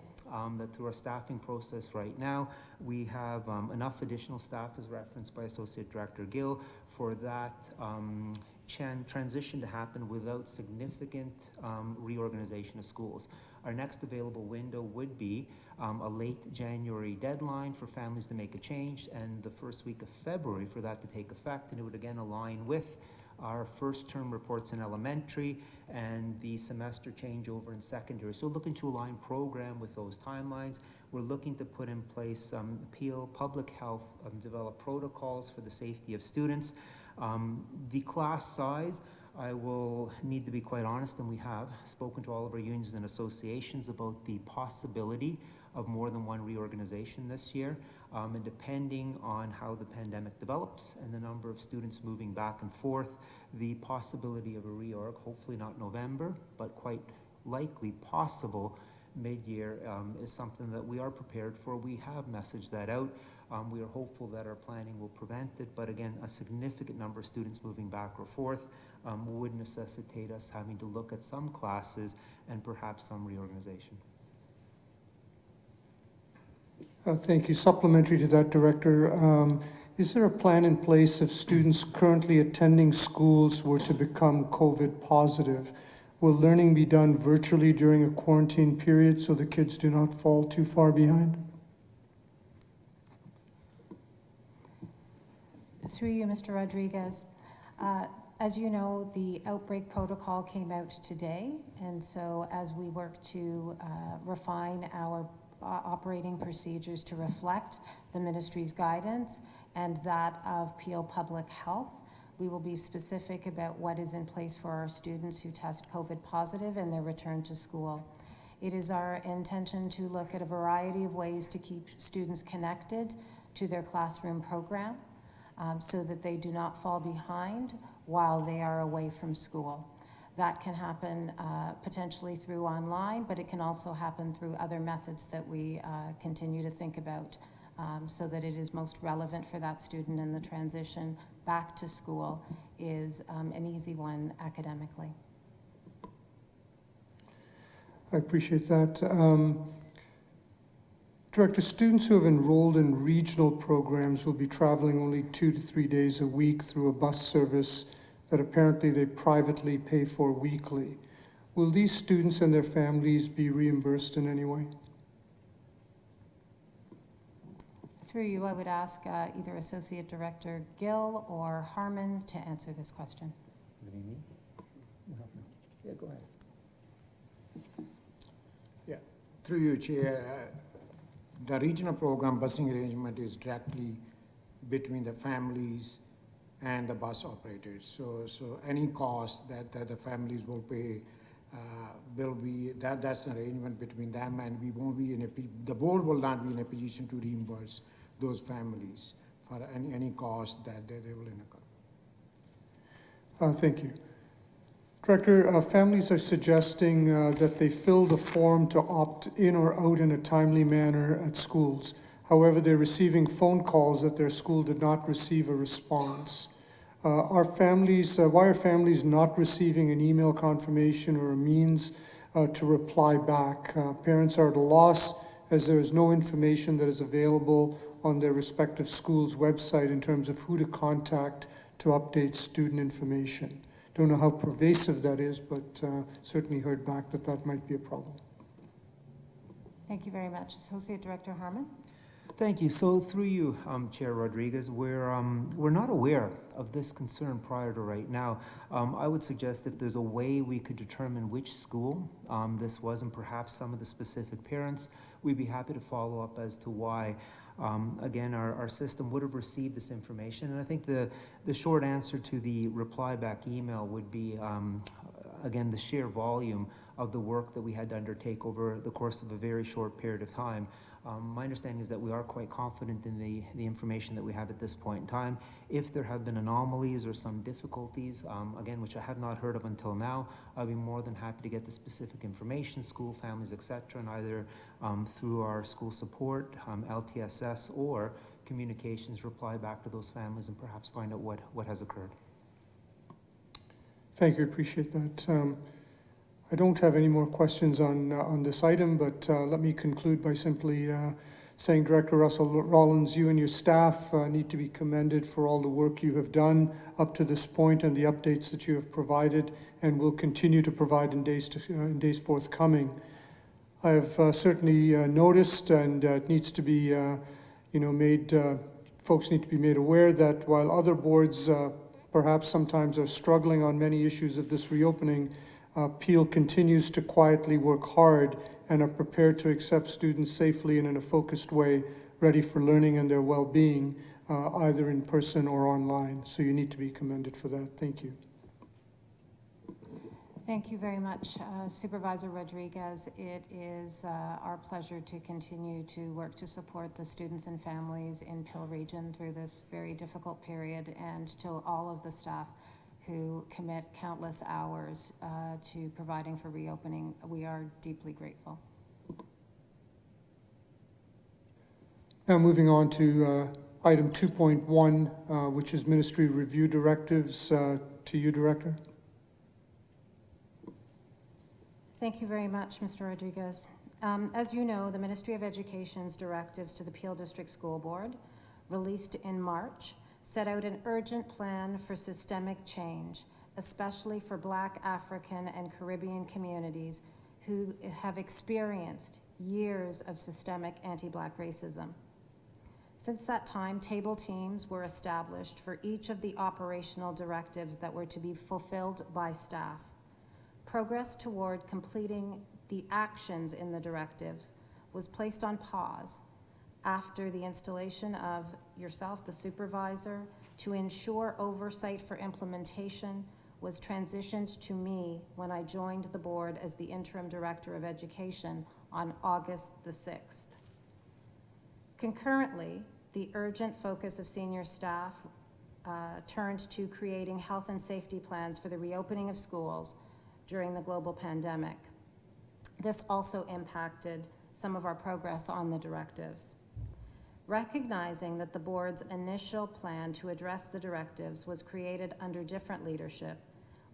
that through our staffing process right now, we have enough additional staff, as referenced by Associate Director Gill, for that transition to happen without significant reorganization of schools. Our next available window would be a late January deadline for families to make a change, and the first week of February for that to take effect, and it would again align with our first term reports in elementary and the semester changeover in secondary. So looking to align program with those timelines. We're looking to put in place Peel Public Health, develop protocols for the safety of students. The class size, I will need to be quite honest, and we have spoken to all of our unions and associations about the possibility of more than one reorganization this year. And depending on how the pandemic develops and the number of students moving back and forth, the possibility of a reorg, hopefully not November, but quite likely possible mid-year, is something that we are prepared for. We have messaged that out. We are hopeful that our planning will prevent it, but again, a significant number of students moving back or forth would necessitate us having to look at some classes and perhaps some reorganization.
Thank you. Supplementary to that, Director, is there a plan in place if students currently attending schools were to become COVID positive? Will learning be done virtually during a quarantine period so the kids do not fall too far behind?
Through you, Mr. Rodriguez. As you know, the outbreak protocol came out today, and so as we work to refine our operating procedures to reflect the ministry's guidance and that of Peel Public Health. We will be specific about what is in place for our students who test COVID positive and their return to school. It is our intention to look at a variety of ways to keep students connected to their classroom program so that they do not fall behind while they are away from school. That can happen potentially through online, but it can also happen through other methods that we continue to think about so that it is most relevant for that student, and the transition back to school is an easy one academically.
I appreciate that. Director, students who have enrolled in regional programs will be traveling only 2 to 3 days a week through a bus service that apparently they privately pay for weekly. Will these students and their families be reimbursed in any way?
Through you, I would ask either Associate Director Gill or Harmon to answer this question.
What do you mean? Yeah, go ahead.
Yeah, through you, Chair. The regional program busing arrangement is directly between the families and the bus operators. So any cost that the families will pay will be, that's an arrangement between them, and we won't be the board will not be in a position to reimburse those families for any cost that they will incur.
Thank you. Director, families are suggesting that they fill the form to opt in or out in a timely manner at schools. However, they're receiving phone calls that their school did not receive a response. Why are families not receiving an email confirmation or a means to reply back? Parents are at a loss as there is no information that is available on their respective school's website in terms of who to contact to update student information. Don't know how pervasive that is, but certainly heard back that that might be a problem.
Thank you very much. Associate Director Harmon.
Thank you. So through you, Chair Rodriguez, we're not aware of this concern prior to right now. I would suggest if there's a way we could determine which school this was and perhaps some of the specific parents, we'd be happy to follow up as to why. Again, our system would have received this information, and I think the short answer to the reply back email would be, again, the sheer volume of the work that we had to undertake over the course of a very short period of time. My understanding is that we are quite confident in the information that we have at this point in time. If there have been anomalies or some difficulties, again, which I have not heard of until now, I'll be more than happy to get the specific information, school, families, etc., and either through our school support, LTSS, or communications, reply back to those families and perhaps find out what has occurred.
Thank you, appreciate that. I don't have any more questions on this item, but let me conclude by simply saying, Director Russell Rollins, you and your staff need to be commended for all the work you have done up to this point and the updates that you have provided and will continue to provide in days forthcoming. I have certainly noticed, and it needs to be, folks need to be made aware that while other boards perhaps sometimes are struggling on many issues of this reopening, Peel continues to quietly work hard and are prepared to accept students safely and in a focused way, ready for learning and their well-being, either in person or online. So you need to be commended for that. Thank you.
Thank you very much, Supervisor Rodriguez. It is our pleasure to continue to work to support the students and families in Peel Region through this very difficult period, and to all of the staff who commit countless hours to providing for reopening. We are deeply grateful.
Now moving on to item 2.1, which is Ministry Review Directives. To you, Director.
Thank you very much, Mr. Rodriguez. As you know, the Ministry of Education's directives to the Peel District School Board, released in March, set out an urgent plan for systemic change, especially for Black, African, and Caribbean communities who have experienced years of systemic anti-Black racism. Since that time, table teams were established for each of the operational directives that were to be fulfilled by staff. Progress toward completing the actions in the directives was placed on pause after the installation of yourself, the supervisor, to ensure oversight for implementation was transitioned to me when I joined the board as the Interim Director of Education on August the 6th. Concurrently, the urgent focus of senior staff turned to creating health and safety plans for the reopening of schools during the global pandemic. This also impacted some of our progress on the directives. Recognizing that the board's initial plan to address the directives was created under different leadership,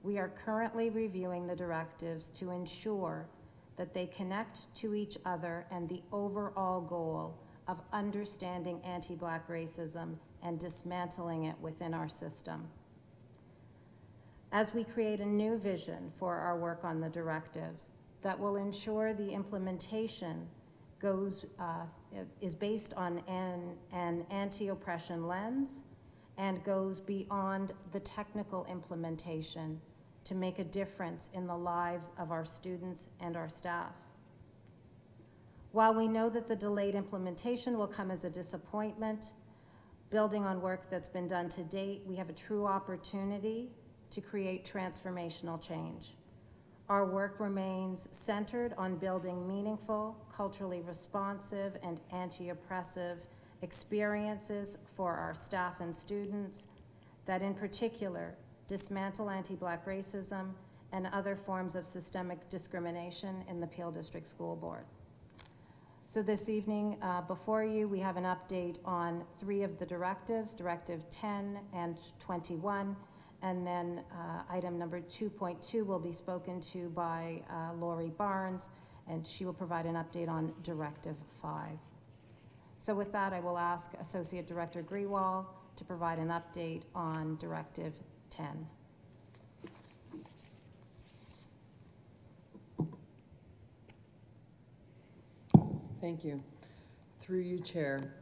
we are currently reviewing the directives to ensure that they connect to each other and the overall goal of understanding anti-Black racism and dismantling it within our system. As we create a new vision for our work on the directives that will ensure the implementation is based on an anti-oppression lens and goes beyond the technical implementation to make a difference in the lives of our students and our staff. While we know that the delayed implementation will come as a disappointment, building on work that's been done to date, we have a true opportunity to create transformational change. Our work remains centered on building meaningful, culturally responsive, and anti-oppressive experiences for our staff and students that in particular dismantle anti-Black racism and other forms of systemic discrimination in the Peel District School Board. So this evening, before you, we have an update on 3 of the directives, Directive 10 and 21, and then item number 2.2 will be spoken to by Lori Barnes, and she will provide an update on Directive 5. So with that, I will ask Associate Director Grewal to provide an update on Directive 10.
Thank you. Through you, Chair.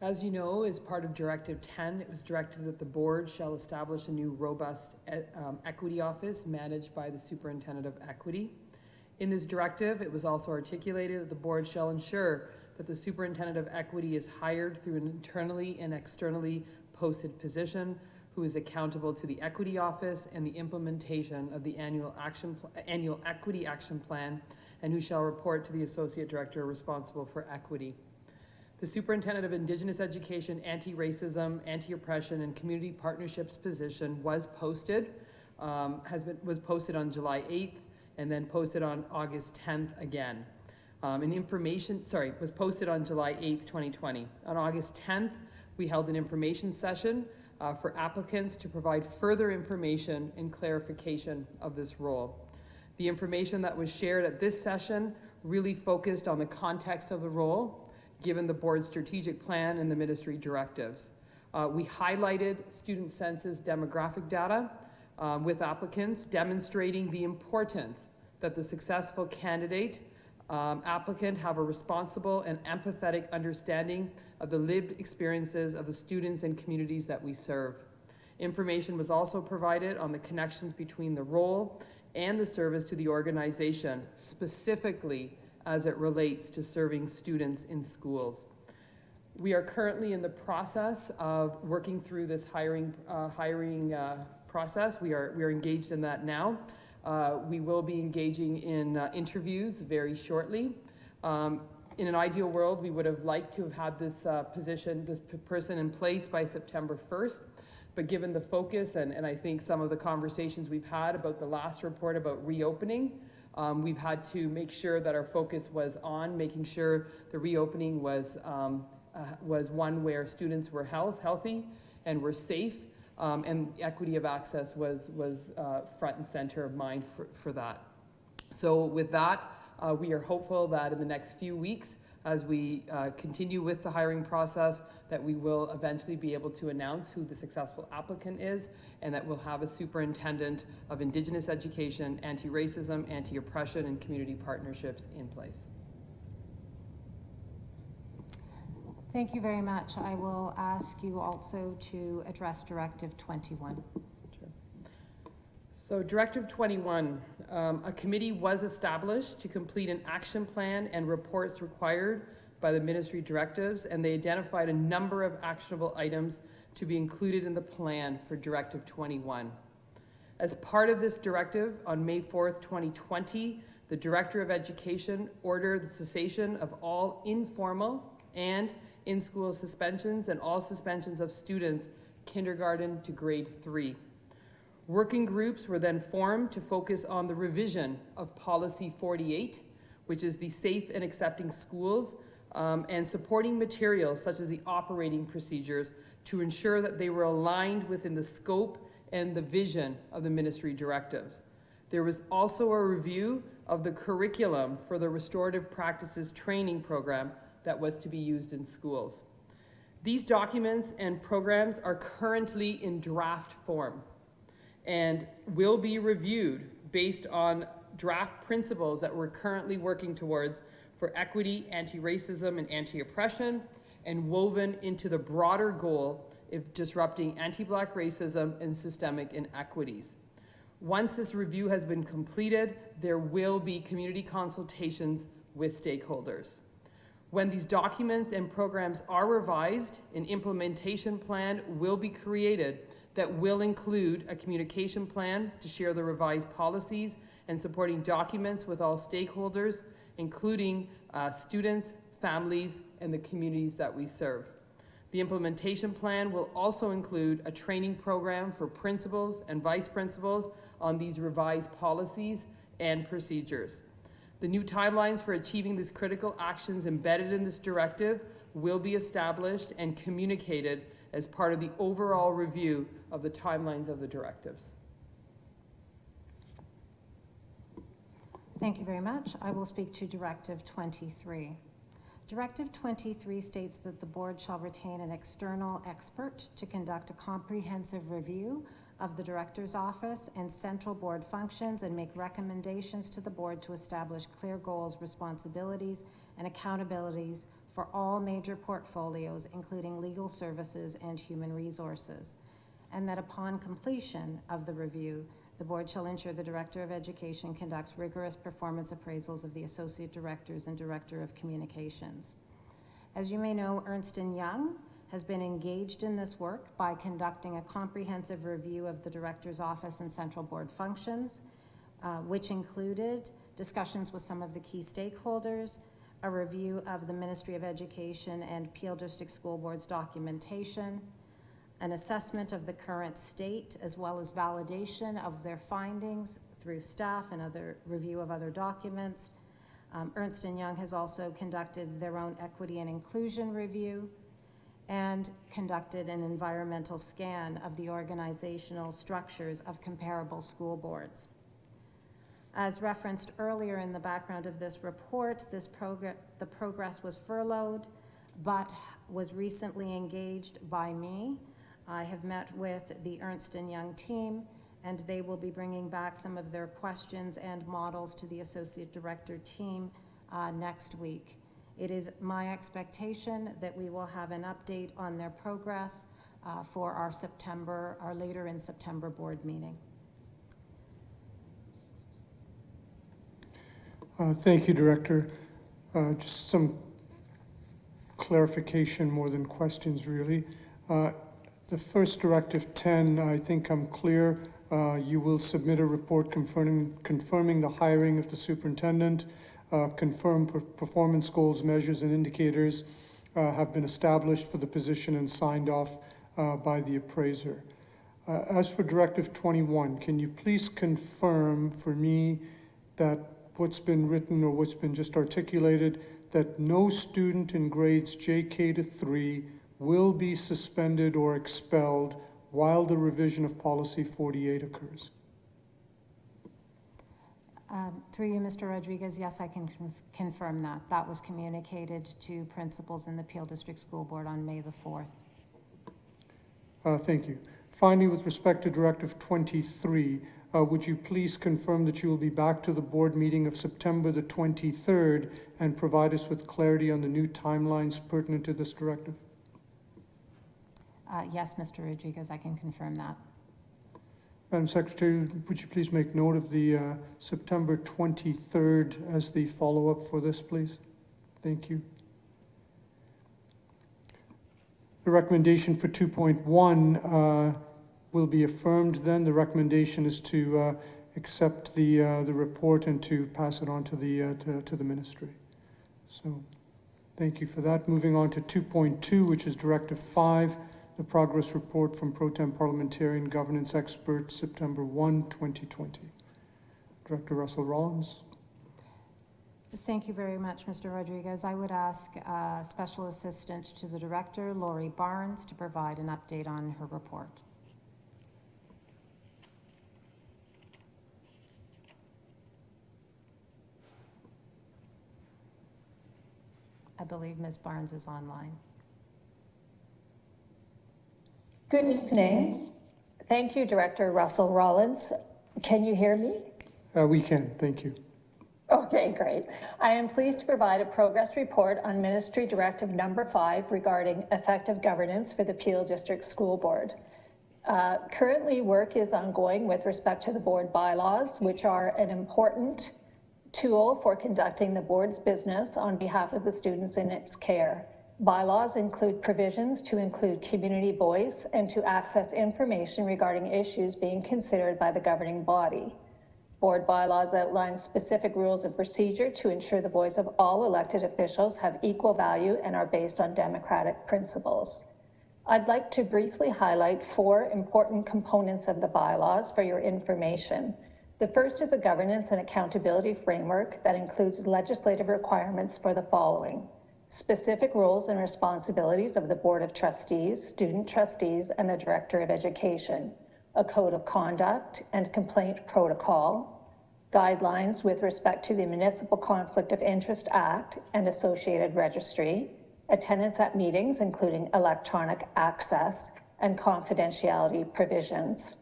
As you know, as part of Directive 10, it was directed that the board shall establish a new robust equity office managed by the Superintendent of Equity. In this directive, it was also articulated that the board shall ensure that the Superintendent of Equity is hired through an internally and externally posted position who is accountable to the Equity Office and the implementation of the annual Equity Action Plan, and who shall report to the Associate Director responsible for equity. The Superintendent of Indigenous Education, Anti-Racism, Anti-Oppression, and Community Partnerships position was posted, was posted on July 8th, and then posted on August 10th again. Was posted on July 8th, 2020. On August 10th, we held an information session for applicants to provide further information and clarification of this role. The information that was shared at this session really focused on the context of the role, given the board's strategic plan and the ministry directives. We highlighted student census demographic data with applicants, demonstrating the importance that the successful candidate applicant have a responsible and empathetic understanding of the lived experiences of the students and communities that we serve. Information was also provided on the connections between the role and the service to the organization, specifically as it relates to serving students in schools. We are currently in the process of working through this hiring process. We are engaged in that now. We will be engaging in interviews very shortly. In an ideal world, we would have liked to have had this person in place by September 1st. But given the focus and I think some of the conversations we've had about the last report about reopening, we've had to make sure that our focus was on making sure the reopening was one where students were healthy and were safe, and equity of access was front and center of mind for that. So with that, we are hopeful that in the next few weeks, as we continue with the hiring process, that we will eventually be able to announce who the successful applicant is, and that we'll have a superintendent of Indigenous education, anti-racism, anti-oppression, and community partnerships in place.
Thank you very much. I will ask you also to address Directive 21.
Sure. So Directive 21, a committee was established to complete an action plan and reports required by the ministry directives, and they identified a number of actionable items to be included in the plan for Directive 21. As part of this directive, on May 4th, 2020, the Director of Education ordered the cessation of all informal and in-school suspensions and all suspensions of students kindergarten to grade 3. Working groups were then formed to focus on the revision of Policy 48, which is the safe and accepting schools, and supporting materials such as the operating procedures to ensure that they were aligned within the scope and the vision of the ministry directives. There was also a review of the curriculum for the restorative practices training program that was to be used in schools. These documents and programs are currently in draft form and will be reviewed based on draft principles that we're currently working towards for equity, anti-racism, and anti-oppression, and woven into the broader goal of disrupting anti-Black racism and systemic inequities. Once this review has been completed, there will be community consultations with stakeholders. When these documents and programs are revised, an implementation plan will be created that will include a communication plan to share the revised policies and supporting documents with all stakeholders, including students, families, and the communities that we serve. The implementation plan will also include a training program for principals and vice principals on these revised policies and procedures. The new timelines for achieving these critical actions embedded in this directive will be established and communicated as part of the overall review of the timelines of the directives.
Thank you very much. I will speak to Directive 23. Directive 23 states that the board shall retain an external expert to conduct a comprehensive review of the director's office and central board functions and make recommendations to the board to establish clear goals, responsibilities, and accountabilities for all major portfolios, including legal services and human resources. And that upon completion of the review, the board shall ensure the Director of Education conducts rigorous performance appraisals of the Associate Directors and Director of Communications. As you may know, Ernst & Young has been engaged in this work by conducting a comprehensive review of the Director's Office and Central Board functions, which included discussions with some of the key stakeholders, a review of the Ministry of Education and Peel District School Board's documentation, an assessment of the current state, as well as validation of their findings through staff and other review of other documents. Ernst & Young has also conducted their own equity and inclusion review and conducted an environmental scan of the organizational structures of comparable school boards. As referenced earlier in the background of this report, the progress was furloughed, but was recently engaged by me. I have met with the Ernst & Young team, and they will be bringing back some of their questions and models to the Associate Director team next week. It is my expectation that we will have an update on their progress for our later in September board meeting.
Thank you, Director. Just some clarification more than questions, really. The first Directive 10, I think I'm clear. You will submit a report confirming the hiring of the superintendent, confirm performance goals, measures, and indicators have been established for the position and signed off by the appraiser. As for Directive 21, can you please confirm for me that what's been written or what's been just articulated, that no student in grades JK to 3 will be suspended or expelled while the revision of Policy 48 occurs?
Through you, Mr. Rodriguez, yes, I can confirm that. That was communicated to principals in the Peel District School Board on May the 4th.
Thank you. Finally, with respect to Directive 23, would you please confirm that you will be back to the board meeting of September the 23rd and provide us with clarity on the new timelines pertinent to this directive?
Yes, Mr. Rodriguez, I can confirm that.
Madam Secretary, would you please make note of the September 23rd as the follow-up for this, please? Thank you. The recommendation for 2.1 will be affirmed then. The recommendation is to accept the report and to pass it on to the ministry. So thank you for that. Moving on to 2.2, which is Directive 5, the progress report from Pro Tem Parliamentarian Governance Expert, September 1, 2020. Director Russell Rollins.
Thank you very much, Mr. Rodriguez. I would ask Special Assistant to the Director, Laurie Barnes, to provide an update on her report. I believe Ms. Barnes is online.
Good evening. Thank you, Director Russell Rollins. Can you hear me?
We can, thank you.
Okay, great. I am pleased to provide a progress report on Ministry Directive Number 5 regarding effective governance for the Peel District School Board. Currently, work is ongoing with respect to the board bylaws, which are an important tool for conducting the board's business on behalf of the students in its care. Bylaws include provisions to include community voice and to access information regarding issues being considered by the governing body. Board bylaws outline specific rules of procedure to ensure the voice of all elected officials have equal value and are based on democratic principles. I'd like to briefly highlight 4 important components of the bylaws for your information. The first is a governance and accountability framework that includes legislative requirements for the following: specific roles and responsibilities of the Board of Trustees, Student Trustees, and the Director of Education, a code of conduct and complaint protocol, guidelines with respect to the Municipal Conflict of Interest Act and associated registry, attendance at meetings including electronic access, and confidentiality provisions.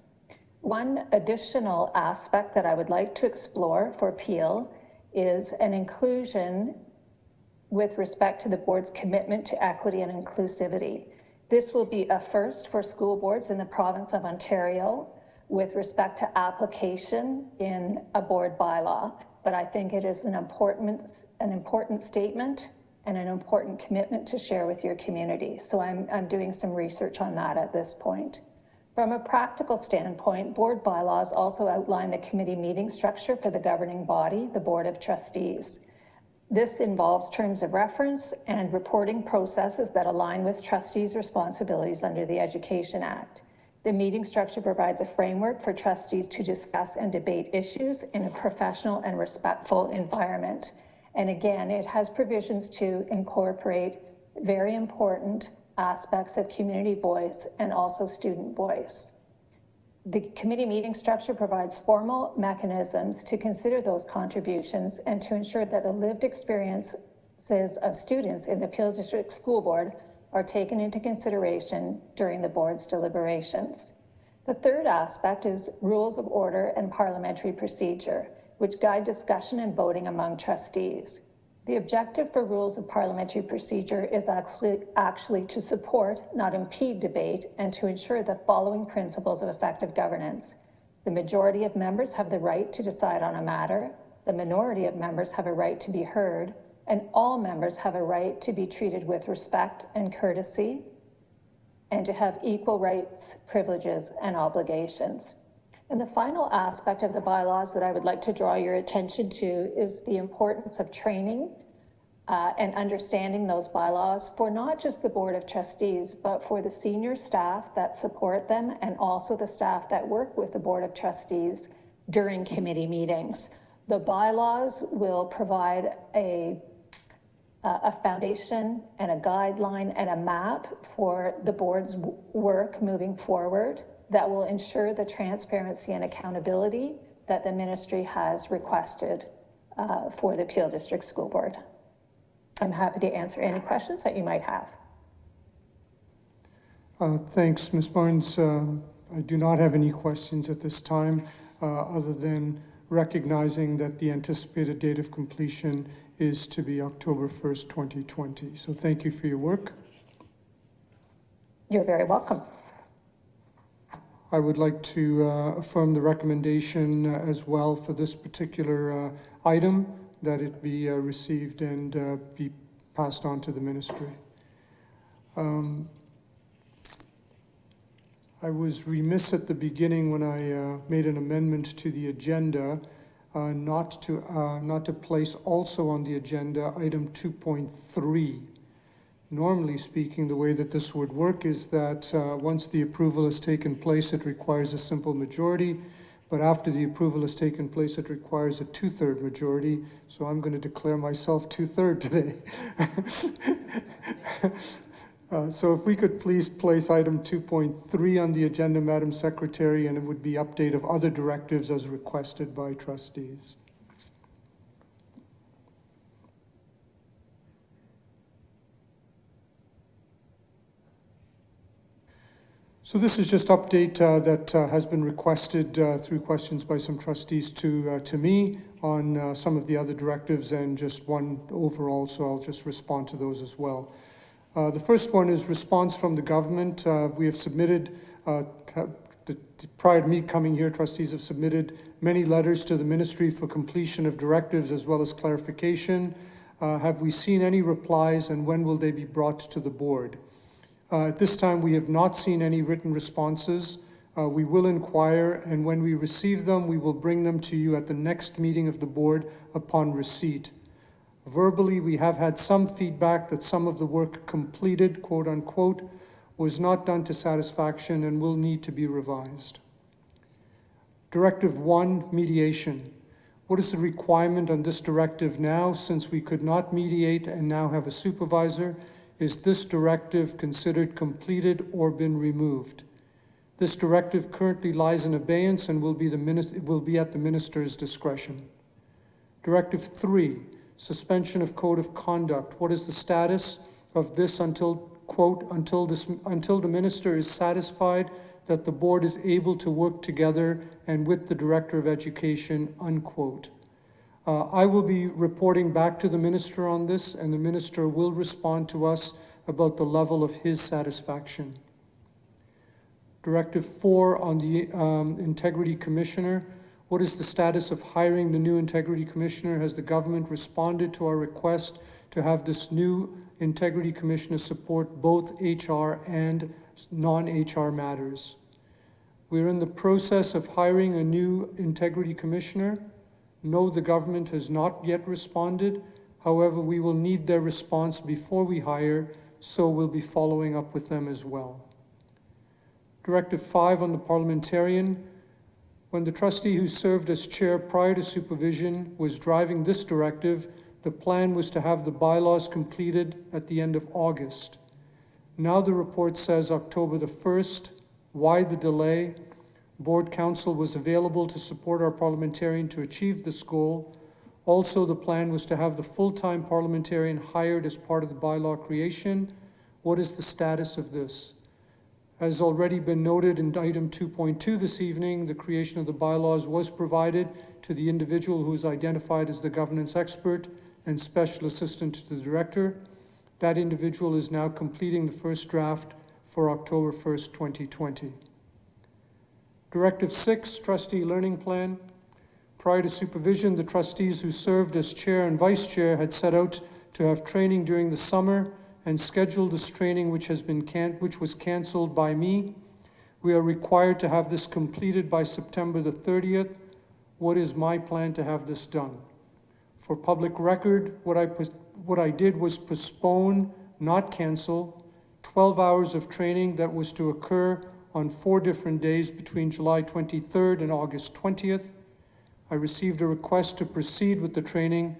One additional aspect that I would like to explore for Peel is an inclusion with respect to the board's commitment to equity and inclusivity. This will be a first for school boards in the province of Ontario with respect to application in a board bylaw, but I think it is an important statement and an important commitment to share with your community. So I'm doing some research on that at this point. From a practical standpoint, board bylaws also outline the committee meeting structure for the governing body, the Board of Trustees. This involves terms of reference and reporting processes that align with trustees' responsibilities under the Education Act. The meeting structure provides a framework for trustees to discuss and debate issues in a professional and respectful environment. And again, it has provisions to incorporate very important aspects of community voice and also student voice. The committee meeting structure provides formal mechanisms to consider those contributions and to ensure that the lived experiences of students in the Peel District School Board are taken into consideration during the board's deliberations. The third aspect is rules of order and parliamentary procedure, which guide discussion and voting among trustees. The objective for rules of parliamentary procedure is actually to support, not impede debate, and to ensure the following principles of effective governance. The majority of members have the right to decide on a matter, the minority of members have a right to be heard, and all members have a right to be treated with respect and courtesy, and to have equal rights, privileges, and obligations. And the final aspect of the bylaws that I would like to draw your attention to is the importance of training and understanding those bylaws for not just the Board of Trustees, but for the senior staff that support them and also the staff that work with the Board of Trustees during committee meetings. The bylaws will provide a foundation and a guideline and a map for the board's work moving forward that will ensure the transparency and accountability that the ministry has requested for the Peel District School Board. I'm happy to answer any questions that you might have.
Thanks, Ms. Barnes. I do not have any questions at this time, other than recognizing that the anticipated date of completion is to be October 1st, 2020. So thank you for your work.
You're very welcome.
I would like to affirm the recommendation as well for this particular item, that it be received and be passed on to the ministry. I was remiss at the beginning when I made an amendment to the agenda not to place also on the agenda item 2.3. Normally speaking, the way that this would work is that once the approval has taken place, it requires a simple majority, but after the approval has taken place, it requires a 2/3 majority, so I'm going to declare myself 2/3 today. So if we could please place item 2.3 on the agenda, Madam Secretary, and it would be update of other directives as requested by trustees. So this is just update that has been requested through questions by some trustees to me on some of the other directives, and just one overall, so I'll just respond to those as well. The first one is response from the government. We have submitted, prior to me coming here, trustees have submitted many letters to the ministry for completion of directives as well as clarification. Have we seen any replies, and when will they be brought to the board? At this time, we have not seen any written responses. We will inquire, and when we receive them, we will bring them to you at the next meeting of the board upon receipt. Verbally, we have had some feedback that some of the work completed, quote unquote, was not done to satisfaction and will need to be revised. Directive 1, mediation. What is the requirement on this directive now, since we could not mediate and now have a supervisor? Is this directive considered completed or been removed? This directive currently lies in abeyance and will be at the minister's discretion. Directive 3, suspension of code of conduct. What is the status of this until, quote, until the minister is satisfied that the board is able to work together and with the director of education, unquote. I will be reporting back to the minister on this, and the minister will respond to us about the level of his satisfaction. Directive 4 on the Integrity Commissioner. What is the status of hiring the new Integrity Commissioner? Has the government responded to our request to have this new Integrity Commissioner support both HR and non-HR matters? We're in the process of hiring a new Integrity Commissioner. No, the government has not yet responded. However, we will need their response before we hire, so we'll be following up with them as well. Directive 5 on the parliamentarian. When the trustee who served as chair prior to supervision was driving this directive, the plan was to have the bylaws completed at the end of August. Now the report says October the 1st. Why the delay? Board council was available to support our parliamentarian to achieve this goal. Also, the plan was to have the full-time parliamentarian hired as part of the bylaw creation. What is the status of this? As already been noted in item 2.2 this evening, the creation of the bylaws was provided to the individual who is identified as the governance expert and special assistant to the director. That individual is now completing the first draft for October 1st, 2020. Directive 6, Trustee Learning Plan. Prior to supervision, the trustees who served as chair and vice chair had set out to have training during the summer and scheduled this training, which was canceled by me. We are required to have this completed by September the 30th. What is my plan to have this done? For public record, what I did was postpone, not cancel, 12 hours of training that was to occur on 4 different days between July 23rd and August 20th. I received a request to proceed with the training,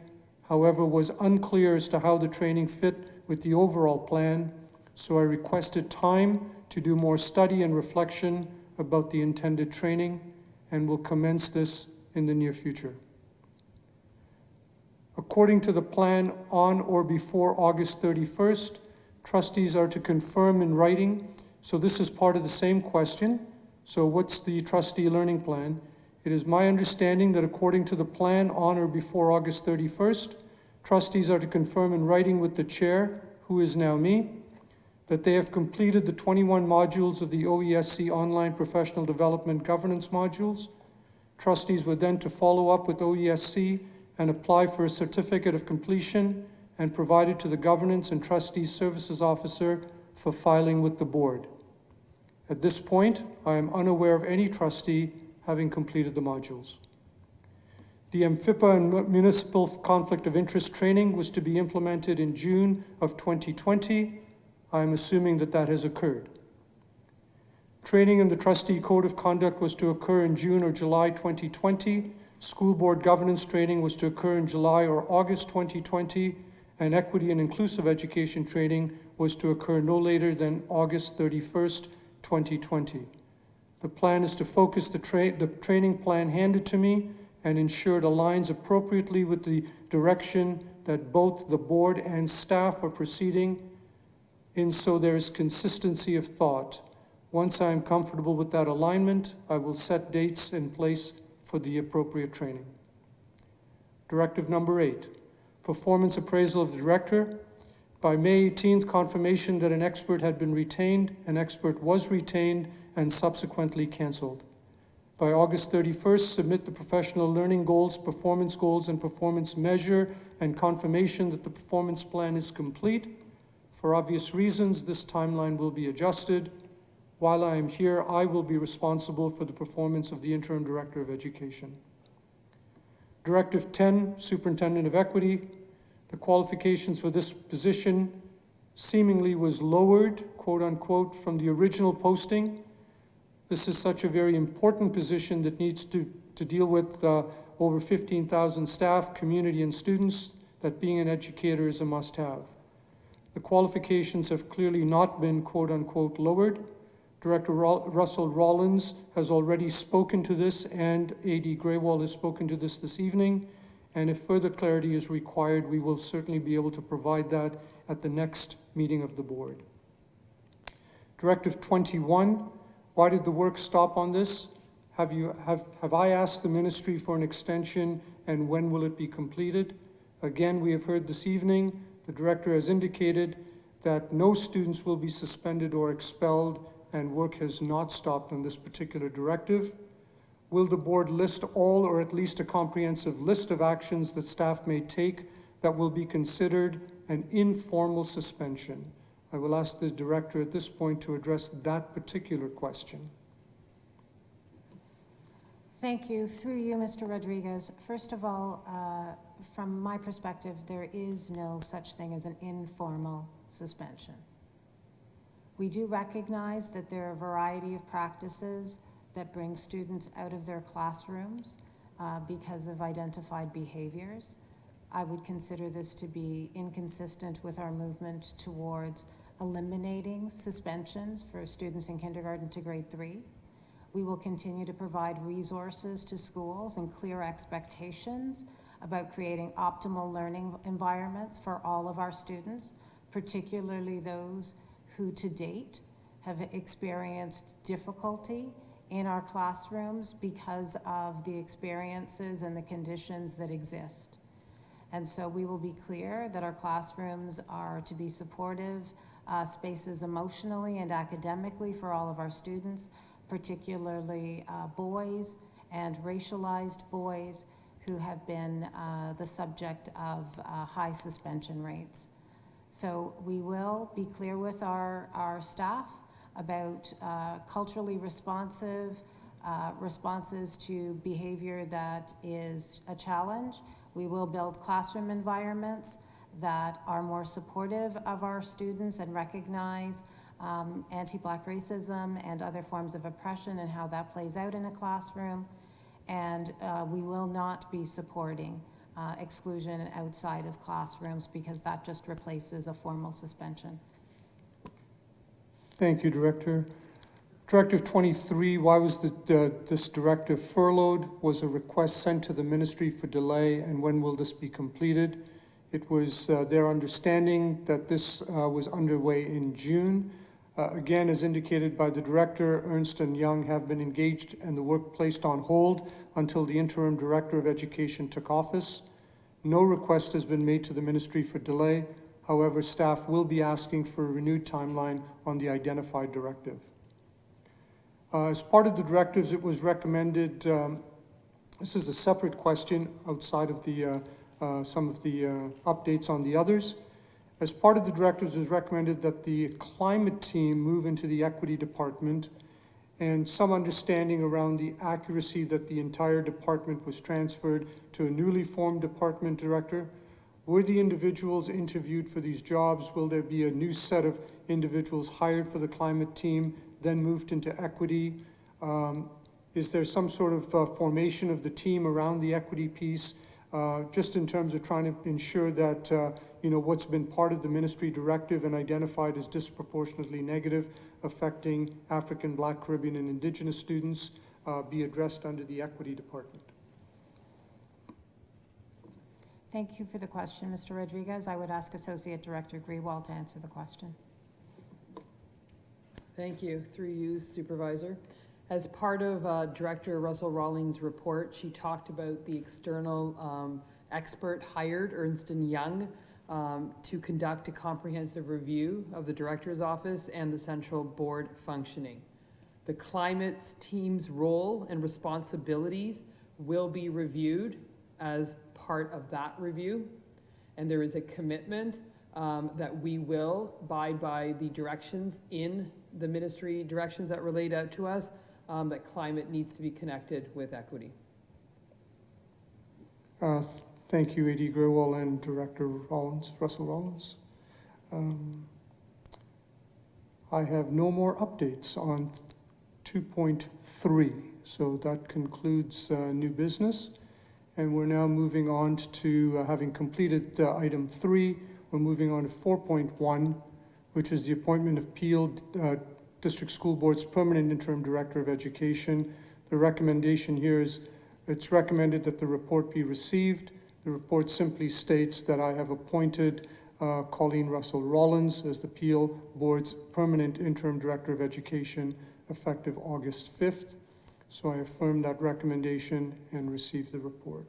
however, was unclear as to how the training fit with the overall plan, so I requested time to do more study and reflection about the intended training, and will commence this in the near future. According to the plan, on or before August 31st, trustees are to confirm in writing. So this is part of the same question. So what's the trustee learning plan? It is my understanding that according to the plan, on or before August 31st, trustees are to confirm in writing with the chair, who is now me, that they have completed the 21 modules of the OESC Online Professional Development Governance modules. Trustees were then to follow up with OESC and apply for a certificate of completion and provide it to the Governance and Trustees Services Officer for filing with the board. At this point, I am unaware of any trustee having completed the modules. The MFIPA and Municipal Conflict of Interest training was to be implemented in June of 2020. I am assuming that that has occurred. Training in the Trustee Code of Conduct was to occur in June or July 2020. School Board Governance training was to occur in July or August 2020, and Equity and Inclusive Education training was to occur no later than August 31st, 2020. The plan is to focus the training plan handed to me and ensure it aligns appropriately with the direction that both the board and staff are proceeding in, so there is consistency of thought. Once I am comfortable with that alignment, I will set dates in place for the appropriate training. Directive number 8, performance appraisal of the director. By May 18th, confirmation that an expert had been retained. An expert was retained and subsequently canceled. By August 31st, submit the professional learning goals, and performance measure, and confirmation that the performance plan is complete. For obvious reasons, this timeline will be adjusted. While I am here, I will be responsible for the performance of the Interim Director of Education. Directive 10, Superintendent of Equity. The qualifications for this position seemingly was lowered, quote unquote, from the original posting. This is such a very important position that needs to deal with over 15,000 staff, community, and students, that being an educator is a must-have. The qualifications have clearly not been, quote unquote, lowered. Director Russell Rollins has already spoken to this, and A.D. Greywall has spoken to this evening, and if further clarity is required, we will certainly be able to provide that at the next meeting of the board. Directive 21, why did the work stop on this? Have I asked the ministry for an extension, and when will it be completed? Again, we have heard this evening, the director has indicated that no students will be suspended or expelled, and work has not stopped on this particular directive. Will the board list all, or at least a comprehensive list of actions that staff may take that will be considered an informal suspension? I will ask the director at this point to address that particular question.
Thank you. Through you, Mr. Rodriguez. First of all, from my perspective, there is no such thing as an informal suspension. We do recognize that there are a variety of practices that bring students out of their classrooms because of identified behaviors. I would consider this to be inconsistent with our movement towards eliminating suspensions for students in kindergarten to grade 3. We will continue to provide resources to schools and clear expectations about creating optimal learning environments for all of our students, particularly those who to date have experienced difficulty in our classrooms because of the experiences and the conditions that exist. And so we will be clear that our classrooms are to be supportive spaces emotionally and academically for all of our students, particularly boys and racialized boys who have been the subject of high suspension rates. So we will be clear with our staff about culturally responsive responses to behavior that is a challenge. We will build classroom environments that are more supportive of our students and recognize anti-Black racism and other forms of oppression and how that plays out in a classroom. And we will not be supporting exclusion outside of classrooms because that just replaces a formal suspension.
Thank you, Director. Directive 23, why was this directive furloughed? Was a request sent to the ministry for delay, and when will this be completed? It was their understanding that this was underway in June. Again, as indicated by the director, Ernst & Young have been engaged and the work placed on hold until the interim director of education took office. No request has been made to the ministry for delay. However, staff will be asking for a renewed timeline on the identified directive. As part of the directives, it was recommended, this is a separate question outside of the, some of the updates on the others. As part of the directives, it was recommended that the climate team move into the equity department, and some understanding around the accuracy that the entire department was transferred to a newly formed department director. Were the individuals interviewed for these jobs? Will there be a new set of individuals hired for the climate team, then moved into equity? Is there some sort of formation of the team around the equity piece? Just in terms of trying to ensure that what's been part of the ministry directive and identified as disproportionately negative affecting African, Black, Caribbean, and Indigenous students be addressed under the equity department.
Thank you for the question, Mr. Rodriguez. I would ask Associate Director Grewal to answer the question.
Thank you. Through you, Supervisor. As part of Director Russell Rawlings' report, she talked about the external expert hired, Ernst & Young, to conduct a comprehensive review of the Director's Office and the Central Board functioning. The climate team's role and responsibilities will be reviewed as part of that review, and there is a commitment that we will abide by the directions in the ministry directions that were laid out to us, that climate needs to be connected with equity.
Thank you, A.D. Grewal and Director Rollins, Russell Rollins. I have no more updates on 2.3, so that concludes new business. And we're now moving on to, having completed item 3, we're moving on to 4.1, which is the appointment of Peel District School Board's Permanent Interim Director of Education. The recommendation here is it's recommended that the report be received. The report simply states that I have appointed Colleen Russell Rollins as the Peel Board's Permanent Interim Director of Education effective August 5th. So I affirm that recommendation and receive the report.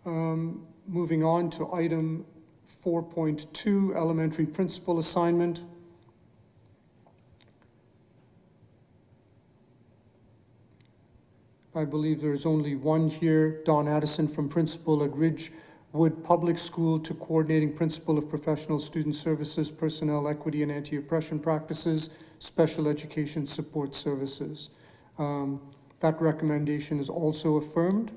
Moving on to item 4.2, elementary principal assignment. I believe there is only one here, Dawn Addison from principal at Ridgewood Public School to coordinating principal of professional student services, personnel equity and anti-oppression practices, special education support services. That recommendation is also affirmed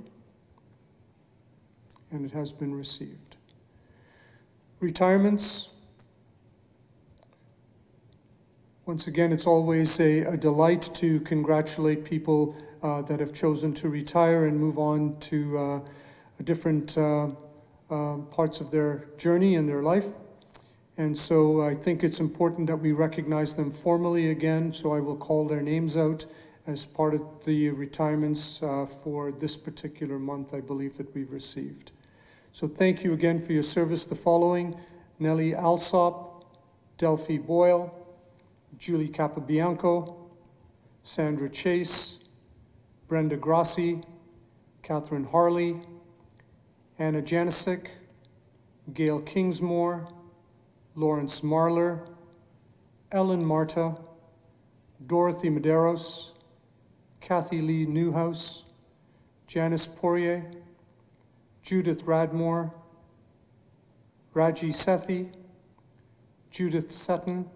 and it has been received. Retirements. Once again, it's always a delight to congratulate people that have chosen to retire and move on to different parts of their journey and their life. And so I think it's important that we recognize them formally again, so I will call their names out as part of the retirements for this particular month, I believe, that we've received. So thank you again for your service. The following: Nellie Alsop, Delphi Boyle, Julie Capabianco, Sandra Chase, Brenda Grassi, Catherine Harley, Anna Janisic, Gail Kingsmore, Lawrence Marler, Ellen Marta, Dorothy Medeiros, Kathy Lee Newhouse, Janice Poirier, Judith Radmore, Raji Sethi, Judith Sutton,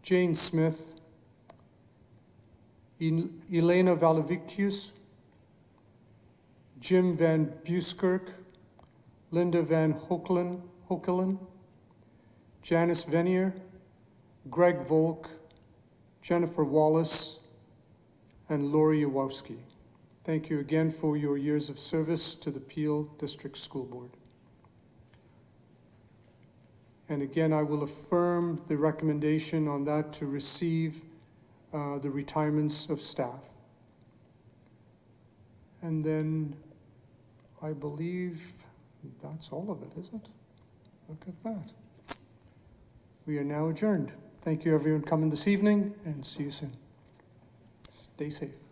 Jane Smith, Elena Valavicius, Jim Van Buskirk, Linda Van Hokelen, Janice Venier, Greg Volk, Jennifer Wallace, and Lori Iwowski. Thank you again for your years of service to the Peel District School Board. And again, I will affirm the recommendation on that to receive the retirements of staff. And then I believe that's all of it, isn't it? Look at that. We are now adjourned. Thank you everyone coming this evening, and see you soon. Stay safe.